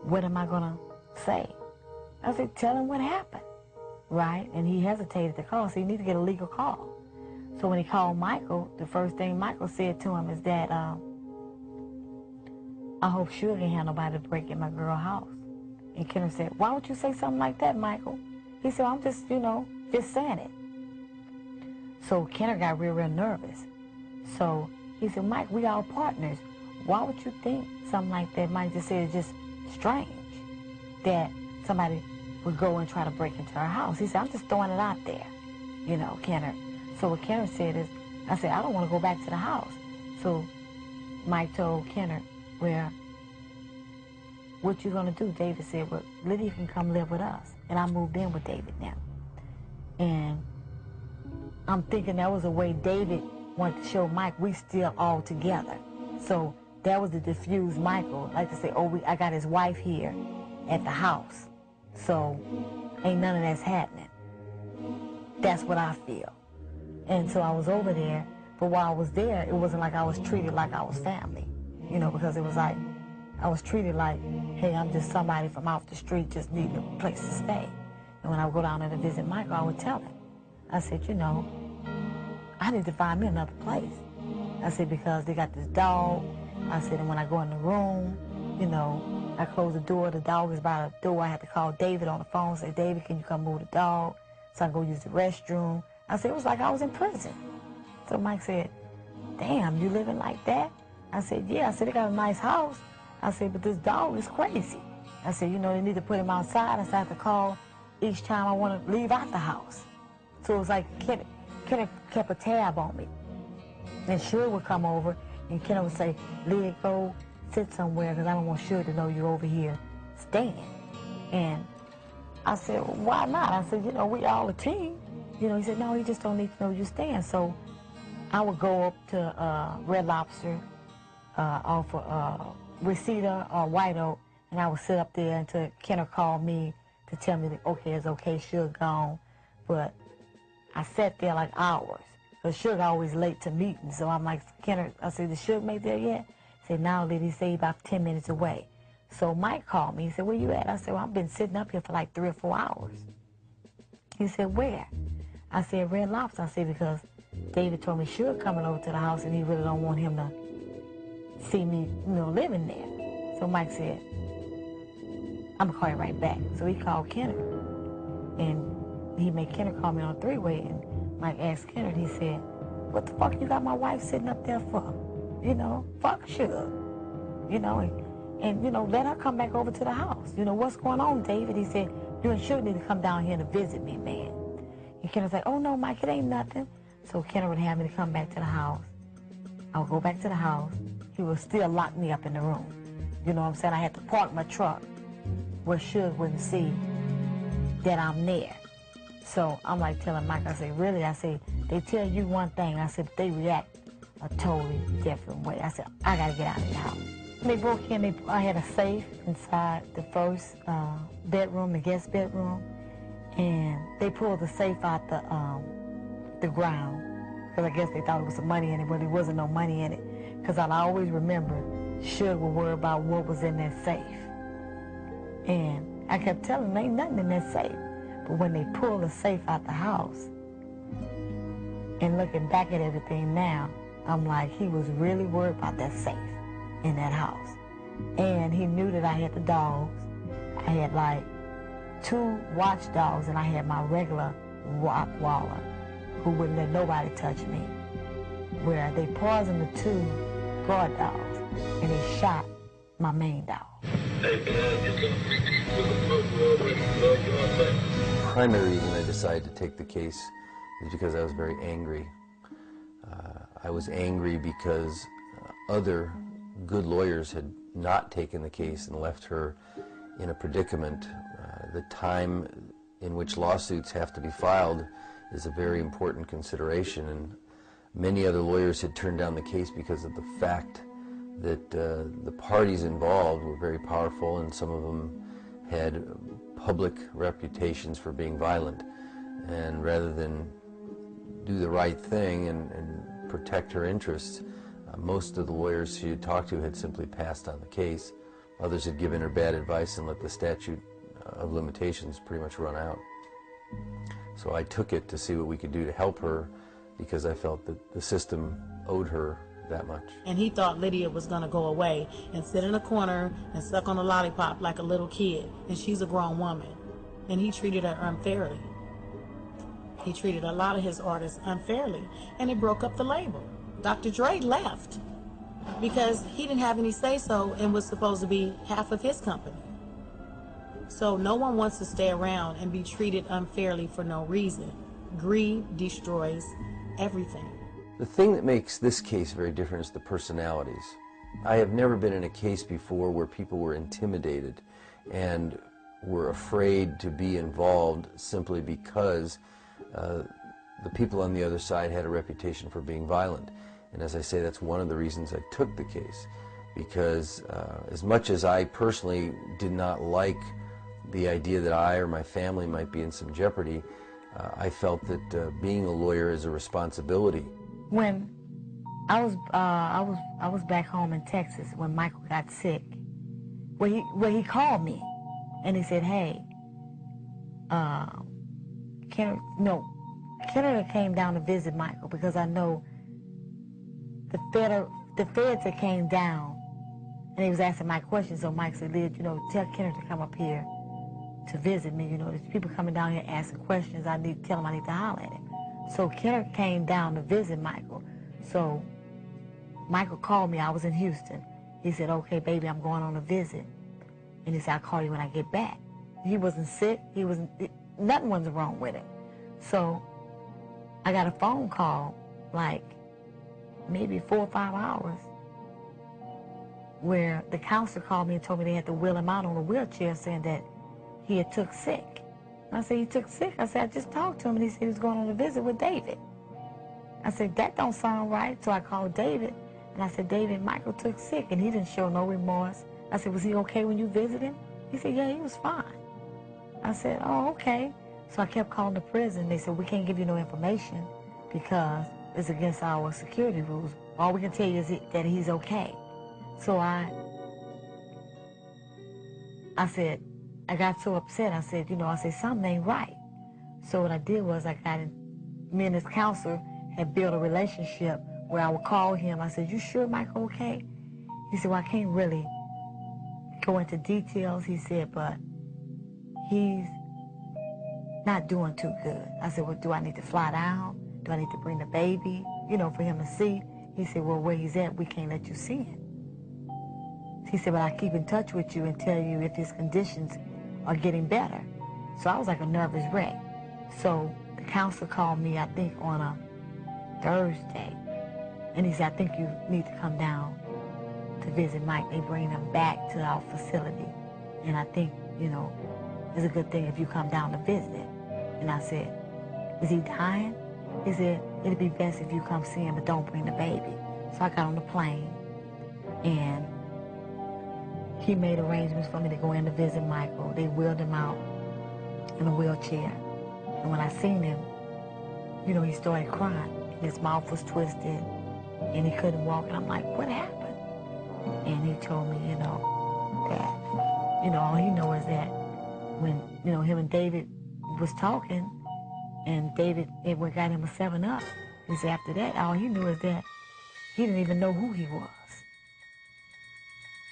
what am I going to say? I said, tell him what happened, right? And he hesitated to call, so you need to get a legal call. So when he called Michael, the first thing Michael said to him is that, I hope Suge ain't had nobody to break in my girl's house. And Kennard said, why would you say something like that, Michael? He said, I'm just, you know, just saying it. So Kennard got real nervous. So he said, Mike, we all partners. Why would you think something like that? Mike just said it's just strange that somebody would go and try to break into our house. He said, I'm just throwing it out there, you know, Kenner. So what Kenner said is, I said, I don't want to go back to the house. So Mike told Kenner, well, what you gonna do? David said, well, Lydia can come live with us. And I moved in with David now. And I'm thinking that was a way David wanted to show Mike we still all together. So that was to diffuse Michael, like to say, oh, I got his wife here at the house. So ain't none of that's happening. That's what I feel. And so I was over there, but while I was there, it wasn't like I was treated like I was family, you know, because it was like, I was treated like, hey, I'm just somebody from off the street just needing a place to stay. And when I would go down there to visit Michael, I would tell him, I said, you know, I need to find me another place. I said, because they got this dog. I said, and when I go in the room, you know, I close the door, the dog is by the door. I had to call David on the phone, say, David, can you come move the dog? So I go use the restroom. I said, it was like I was in prison. So Mike said, damn, you living like that? I said, yeah. I said, they got a nice house. I said, but this dog is crazy. I said, you know, they need to put him outside. I said, I have to call each time I want to leave out the house. So it was like Kenner kept a tab on me. And Suge would come over, and Kenner would say, Lydia, go sit somewhere, because I don't want Suge to know you're over here staying. And I said, well, why not? I said, you know, we all a team. You know, he said, no, he just don't need to know you're staying. So I would go up to Red Lobster off of Reseda or White Oak, and I would sit up there until Kenner called me to tell me that, okay, it's okay, Suge gone. But I sat there like hours, because Suge always late to meetings. So I'm like, Kenner, I said, did Suge make there yet? He said, no, Liddy, say about 10 minutes away. So Mike called me. He said, where you at? I said, well, I've been sitting up here for like 3 or 4 hours. He said, where? I said, Red Lobster. I said, because David told me Suge coming over to the house, and he really don't want him to see me, you know, living there. So Mike said, I'm gonna call you right back. So he called Kenner, and he made Kenner call me on a 3-way, and Mike asked Kenner, he said, what the fuck you got my wife sitting up there for? You know, fuck Suge. You know, and you know, let her come back over to the house. You know, what's going on, David? He said, you and Suge need to come down here to visit me, man. And Kenner said, oh no, Mike, it ain't nothing. So Kenner would have me to come back to the house. I would go back to the house. He would still lock me up in the room. You know what I'm saying? I had to park my truck where Suge wouldn't see that I'm there. So I'm like telling Mike, I say, really? I say, they tell you one thing. I said, they react a totally different way. I said, I gotta get out of the house. They broke in, I had a safe inside the first bedroom, the guest bedroom, and they pulled the safe out the ground, because I guess they thought it was some money in it, but there wasn't no money in it. Because I always remember Suge would worry about what was in that safe. And I kept telling them, ain't nothing in that safe. But when they pulled the safe out the house, and looking back at everything now, I'm like, he was really worried about that safe in that house. And he knew that I had the dogs. I had like 2 watchdogs, and I had my regular Rottweiler, who wouldn't let nobody touch me, where they poisoned the 2 guard dogs, and they shot my main dog. The primary reason I decided to take the case is because I was very angry. I was angry because other good lawyers had not taken the case and left her in a predicament. The time in which lawsuits have to be filed is a very important consideration, and many other lawyers had turned down the case because of the fact that the parties involved were very powerful, and some of them had public reputations for being violent. And rather than do the right thing and protect her interests, most of the lawyers she had talked to had simply passed on the case. Others had given her bad advice and let the statute of limitations pretty much run out. So I took it to see what we could do to help her, because I felt that the system owed her that much. And he thought Lydia was going to go away and sit in a corner and suck on a lollipop like a little kid, and she's a grown woman. And he treated her unfairly. He treated a lot of his artists unfairly, and it broke up the label. Dr. Dre left because he didn't have any say-so and was supposed to be half of his company. So no one wants to stay around and be treated unfairly for no reason. Greed destroys everything. The thing that makes this case very different is the personalities. I have never been in a case before where people were intimidated and were afraid to be involved simply because the people on the other side had a reputation for being violent. And as I say, that's one of the reasons I took the case, because as much as I personally did not like the idea that I or my family might be in some jeopardy, I felt that being a lawyer is a responsibility. When I was back home in Texas when Michael got sick, where he called me and he said, "Hey, Kennedy came down to visit Michael because I know the feds that came down and he was asking Mike questions. So Mike said, "Lid, tell Kennedy to come up here to visit me. There's people coming down here asking questions. Tell him I need to holler at him." So Kennedy came down to visit Michael. So Michael called me. I was in Houston. He said, "Okay, baby, I'm going on a visit." And he said, "I'll call you when I get back." He wasn't sick. Nothing was wrong with him. So I got a phone call, like maybe 4 or 5 hours, where the counselor called me and told me they had to wheel him out on a wheelchair, saying that he had took sick. I said, "He took sick?" I said, "I just talked to him and he said he was going on a visit with David." I said, "That don't sound right." So I called David and I said, "David, Michael took sick," and he didn't show no remorse. I said, "Was he okay when you visited him?" He said, "Yeah, he was fine." I said, "Oh, okay." So I kept calling the prison. They said, "We can't give you no information because it's against our security rules. All we can tell you is that he's okay." So I said, I got so upset. I said, something ain't right. So what I did was me and his counselor had built a relationship where I would call him. I said, "You sure Michael okay?" He said, "Well, I can't really go into details." He said, "But he's not doing too good." I said, "Well, do I need to fly down? Do I need to bring the baby, for him to see?" He said, "Well, where he's at, we can't let you see him." He said, "But I keep in touch with you and tell you if his conditions are getting better." So I was like a nervous wreck. So the counselor called me, I think, on a Thursday. And he said, "I think you need to come down to visit Mike. They bring him back to our facility. And I think, it's a good thing if you come down to visit." And I said, "Is he dying?" He said, "It'd be best if you come see him, but don't bring the baby." So I got on the plane, and he made arrangements for me to go in to visit Michael. They wheeled him out in a wheelchair. And when I seen him, he started crying. And his mouth was twisted, and he couldn't walk. And I'm like, "What happened?" And he told me, that, all he knows is that when, him and David was talking, and David got him a 7-Up. He said after that, all he knew is that he didn't even know who he was.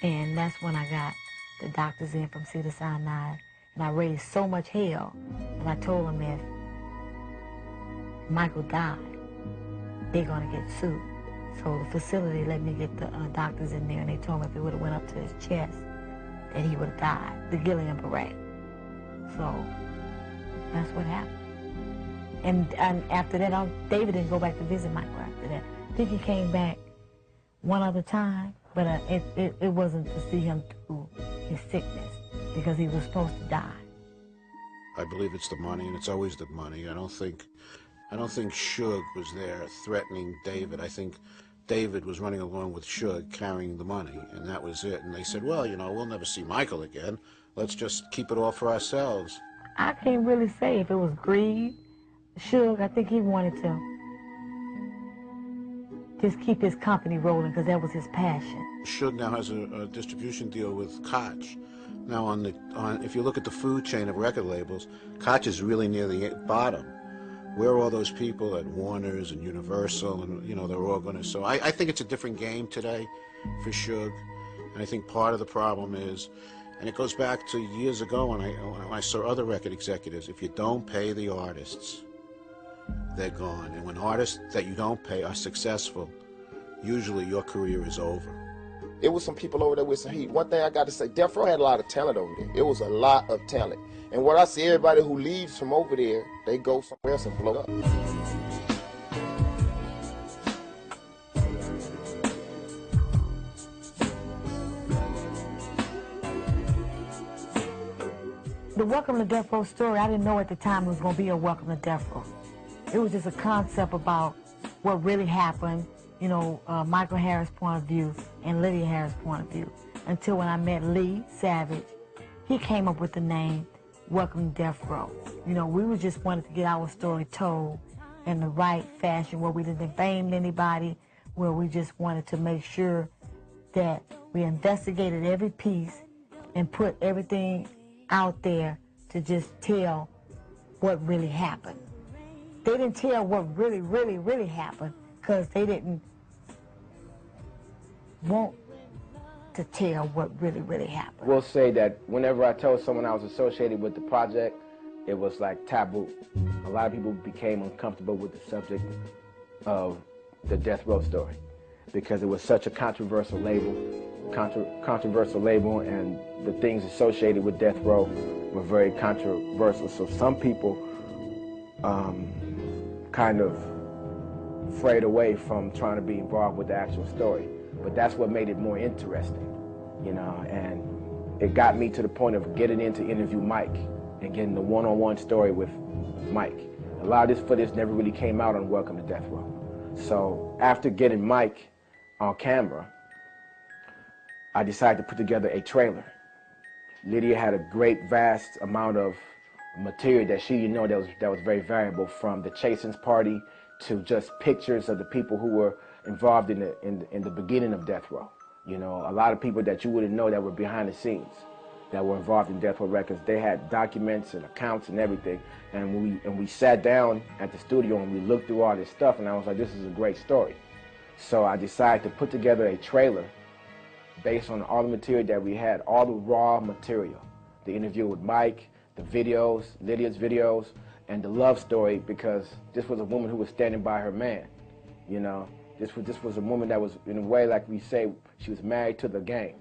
And that's when I got the doctors in from Cedars-Sinai, and I raised so much hell. And I told them if Michael died, they're gonna get sued. So the facility let me get the doctors in there, and they told me if it would have went up to his chest, that he would have died, the Guillain-Barré. So that's what happened. And after that, David didn't go back to visit Michael after that. I think he came back one other time, but it wasn't to see him through his sickness, because he was supposed to die. I believe it's the money, and it's always the money. I don't think Suge was there threatening David. I think David was running along with Suge carrying the money, and that was it. And they said, "Well, we'll never see Michael again. Let's just keep it all for ourselves." I can't really say if it was greed. Suge, I think he wanted to just keep his company rolling because that was his passion. Suge now has a distribution deal with Koch. Now, if you look at the food chain of record labels, Koch is really near the bottom. Where are all those people at Warner's and Universal, and they're all going to. So I think it's a different game today for Suge, and I think part of the problem is, and it goes back to years ago when I saw other record executives. If you don't pay the artists, they're gone. And when artists that you don't pay are successful, usually your career is over. It was some people over there with some heat. One thing I got to say, Death Row had a lot of talent over there. It was a lot of talent. And what I see, everybody who leaves from over there, they go somewhere else and blow up. The Welcome to Death Row story, I didn't know at the time it was going to be a Welcome to Death Row. It was just a concept about what really happened, you know, Michael Harris' point of view and Lydia Harris' point of view. Until when I met Lee Savage, he came up with the name Welcome to Death Row. You know, we just wanted to get our story told in the right fashion, where we didn't defame anybody, where we just wanted to make sure that we investigated every piece and put everything out there to just tell what really happened. They didn't tell what really happened because they didn't want to tell what really happened. We'll say that whenever I told someone I was associated with the project, it was like taboo. A lot of people became uncomfortable with the subject of the Death Row story because it was such a controversial label, and the things associated with Death Row were very controversial. So some people kind of frayed away from trying to be involved with the actual story. But that's what made it more interesting, you know, and it got me to the point of getting in to interview Mike and getting the one-on-one story with Mike. A lot of this footage never really came out on Welcome to Death Row. So after getting Mike on camera, I decided to put together a trailer. Lydia had a great, vast amount of material that she didn't know that was very valuable, from the Chasen's party to just pictures of the people who were involved in the beginning of Death Row. You know, a lot of people that you wouldn't know that were behind the scenes, that were involved in Death Row Records. They had documents and accounts and everything. And we sat down at the studio and we looked through all this stuff, and I was like, this is a great story. So I decided to put together a trailer based on all the material that we had, all the raw material. The interview with Mike, the videos, Lydia's videos, and the love story, because this was a woman who was standing by her man, you know. This was a woman that was, in a way, like we say, she was married to the game.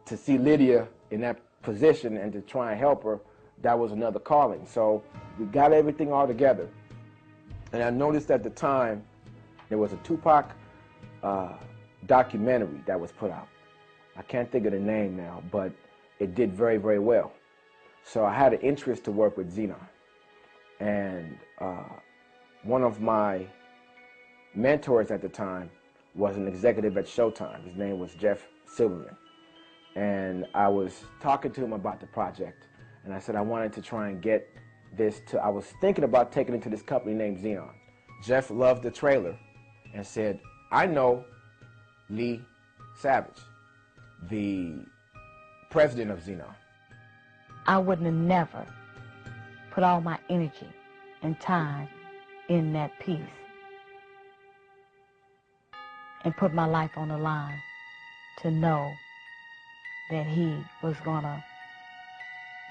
To see Lydia in that position and to try and help her, that was another calling. So we got everything all together. And I noticed at the time, there was a Tupac documentary that was put out. I can't think of the name now, but it did very, very well. So I had an interest to work with Xenon. And one of my mentors at the time was an executive at Showtime. His name was Jeff Silverman. And I was talking to him about the project. And I said I wanted to try and get this to, I was thinking about taking it to this company named Xenon. Jeff loved the trailer and said, I know Lee Savage, the president of Xenon. I wouldn't have never put all my energy and time in that piece and put my life on the line to know that he was going to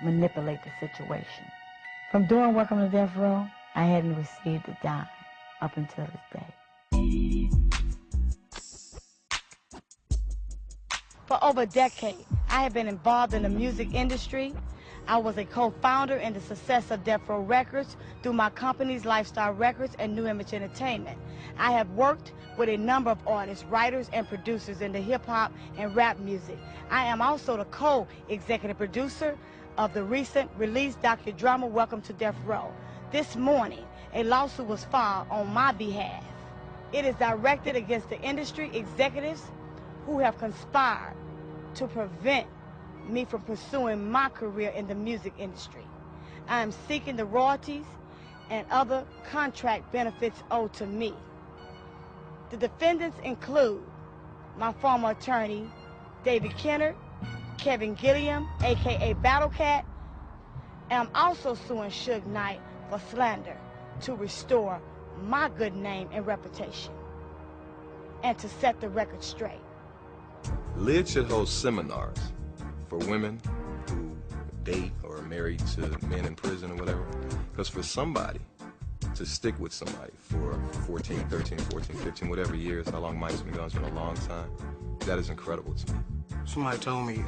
manipulate the situation. From doing Welcome to Death Row, I hadn't received a dime up until this day. For over a decade, I have been involved in the music industry. I was a co-founder in the success of Death Row Records through my companies Lifestyle Records and New Image Entertainment. I have worked with a number of artists, writers, and producers in the hip-hop and rap music. I am also the co-executive producer of the recent released docudrama Welcome to Death Row. This morning, a lawsuit was filed on my behalf. It is directed against the industry executives who have conspired to prevent me from pursuing my career in the music industry. I am seeking the royalties and other contract benefits owed to me. The defendants include my former attorney, David Kennard, Kevin Gilliam, aka Battle Cat, and I'm also suing Suge Knight for slander to restore my good name and reputation and to set the record straight. LID should host seminars for women who date or are married to men in prison or whatever. Because for somebody to to stick with somebody for 14, 13, 14, 15, whatever years, how long Mike's been gone, it's been a long time. That is incredible to me. Somebody told me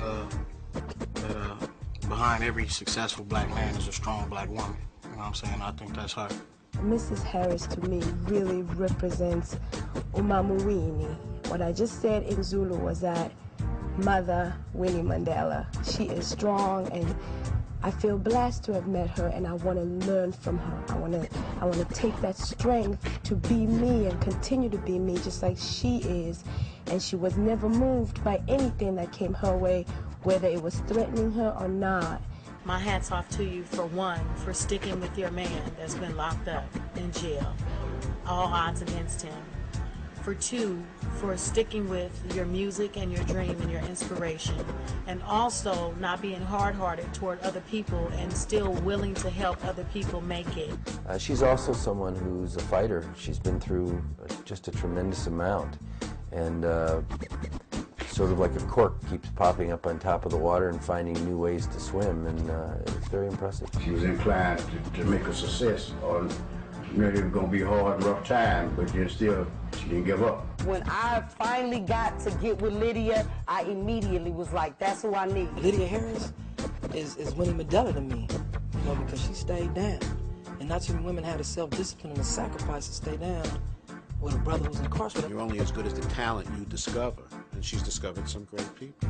that behind every successful black man is a strong black woman. You know what I'm saying? I think that's her. Mrs. Harris, to me, really represents Umamuwini. What I just said in Zulu was that Mother Winnie Mandela. She is strong, and I feel blessed to have met her, and I want to learn from her. I want to take that strength to be me and continue to be me just like she is. And she was never moved by anything that came her way, whether it was threatening her or not. My hat's off to you, for one, for sticking with your man that's been locked up in jail, all odds against him. For two, for sticking with your music and your dream and your inspiration, and also not being hard-hearted toward other people and still willing to help other people make it. She's also someone who's a fighter. She's been through just a tremendous amount, and sort of like a cork, keeps popping up on top of the water and finding new ways to swim, and it's very impressive. She was inclined to make a success, or maybe it was going to be a hard, rough time, but then still, she didn't give up. When I finally got to get with Lydia, I immediately was like, that's who I need. Lydia Harris is Winnie Mandela to me, you know, because she stayed down. And not too many women had the self-discipline and the sacrifice to stay down when a brother was incarcerated. You're only as good as the talent you discover, and she's discovered some great people.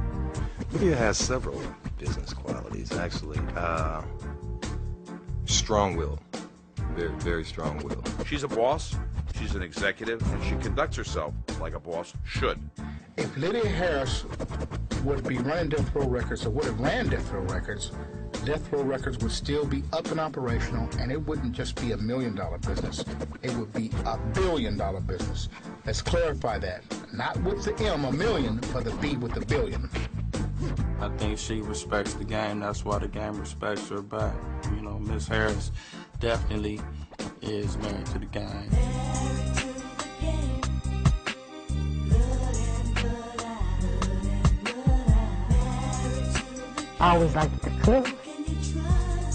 Lydia has several business qualities, actually. Strong-willed. Very, very strong-willed. She's a boss, she's an executive, and she conducts herself like a boss should. If Lydia Harris would be running Death Row Records, or would have ran Death Row Records, Death Row Records would still be up and operational, and it wouldn't just be $1 million business. It would be $1 billion business. Let's clarify that. Not with the M, 1,000,000, but the B with the billion. I think she respects the game. That's why the game respects her back. You know, Miss Harris definitely is married to the game. I always liked to cook.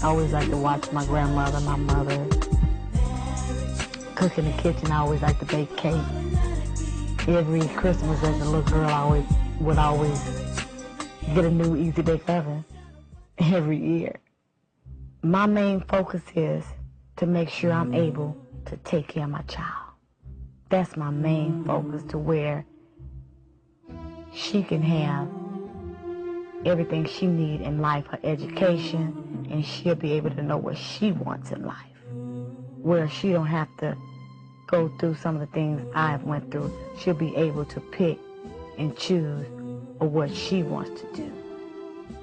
I always liked to watch my grandmother, my mother cook in the kitchen. I always liked to bake cake. Every Christmas as a little girl, I would always get a new Easy Bake Oven every year. My main focus is to make sure I'm able to take care of my child. That's my main focus, to where she can have everything she needs in life, her education, and she'll be able to know what she wants in life, where she don't have to go through some of the things I've went through. She'll be able to pick and choose what she wants to do.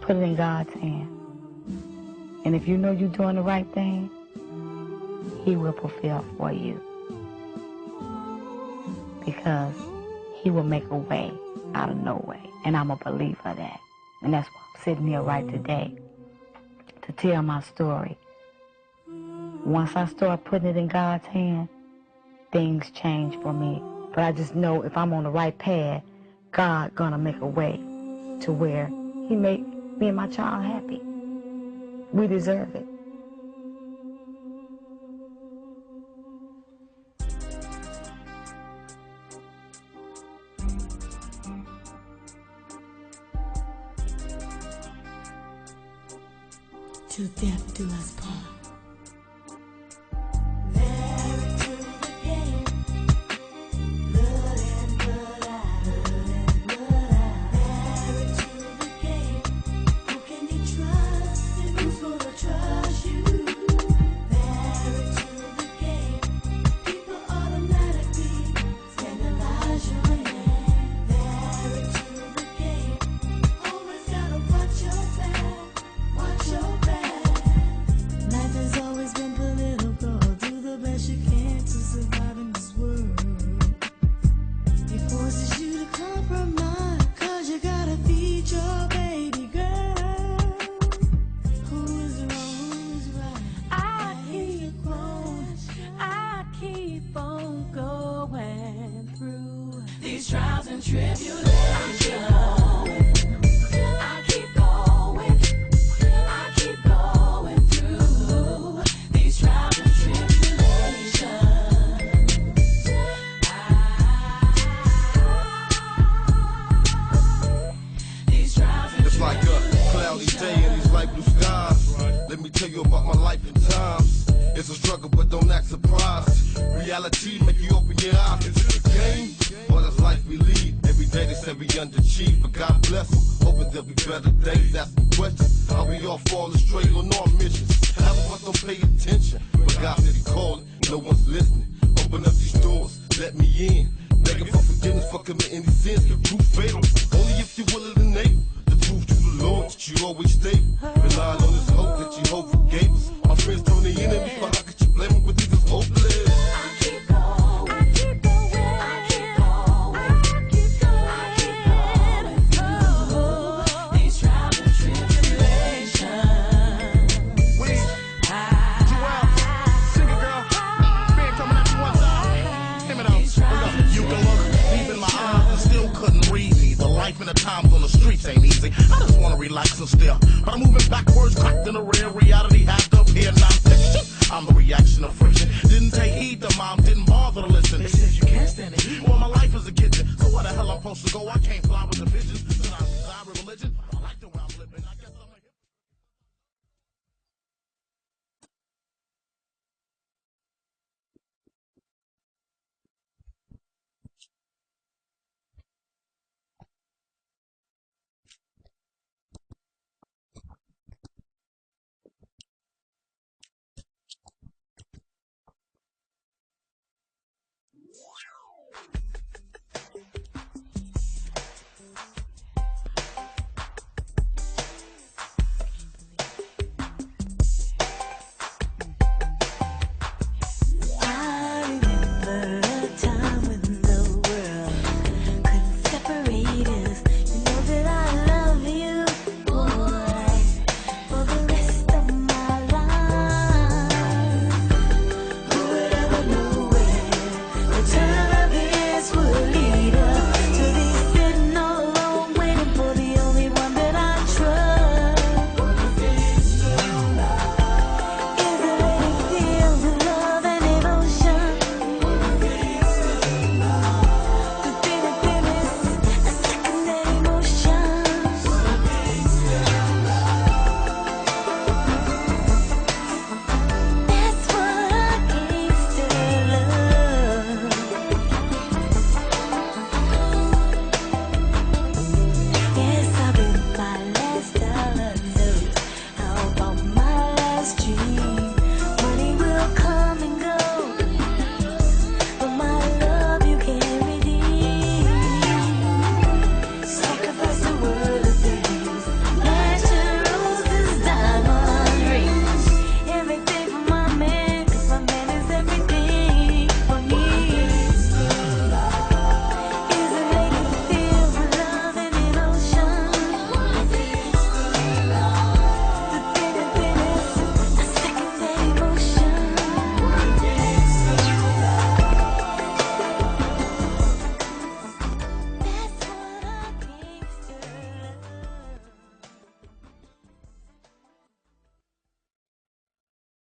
Put it in God's hand. And if you know you're doing the right thing, He will fulfill for you. Because He will make a way out of no way. And I'm a believer of that. And that's why I'm sitting here right today, to tell my story. Once I start putting it in God's hand, things change for me. But I just know if I'm on the right path, God gonna make a way to where He make me and my child happy. We deserve it. To death do us part. Life cloudy day and these light blue skies. Let me tell you about my life and times. It's a struggle, but don't act surprised. Reality make you open your eyes. Is it a game or that's life we lead? Every day they say we underachieve, but God bless them. Hoping there'll be better days. Asking questions. How we all fall astray on our missions. Half of us don't pay attention, but God said He calling. No one's listening. Open up these doors, let me in. Begging for forgiveness for committing these sins. The proof fatal. Only if you're willing to enable the truth to the Lord that you always stay. Relying on this hope that you hope forgave us. My friends turn the enemy, but how could you blame them with these hopeless? Life in the times on the streets ain't easy. I just wanna relax and stare, but I'm moving backwards, cracked in a rear. Reality has to appear non-fiction. I'm the reaction of friction. Didn't take heed to mom, didn't bother to listen. It says you can't stand it. Well, my life is a kitchen, so where the hell I'm supposed to go? I can't fly with the pigeons.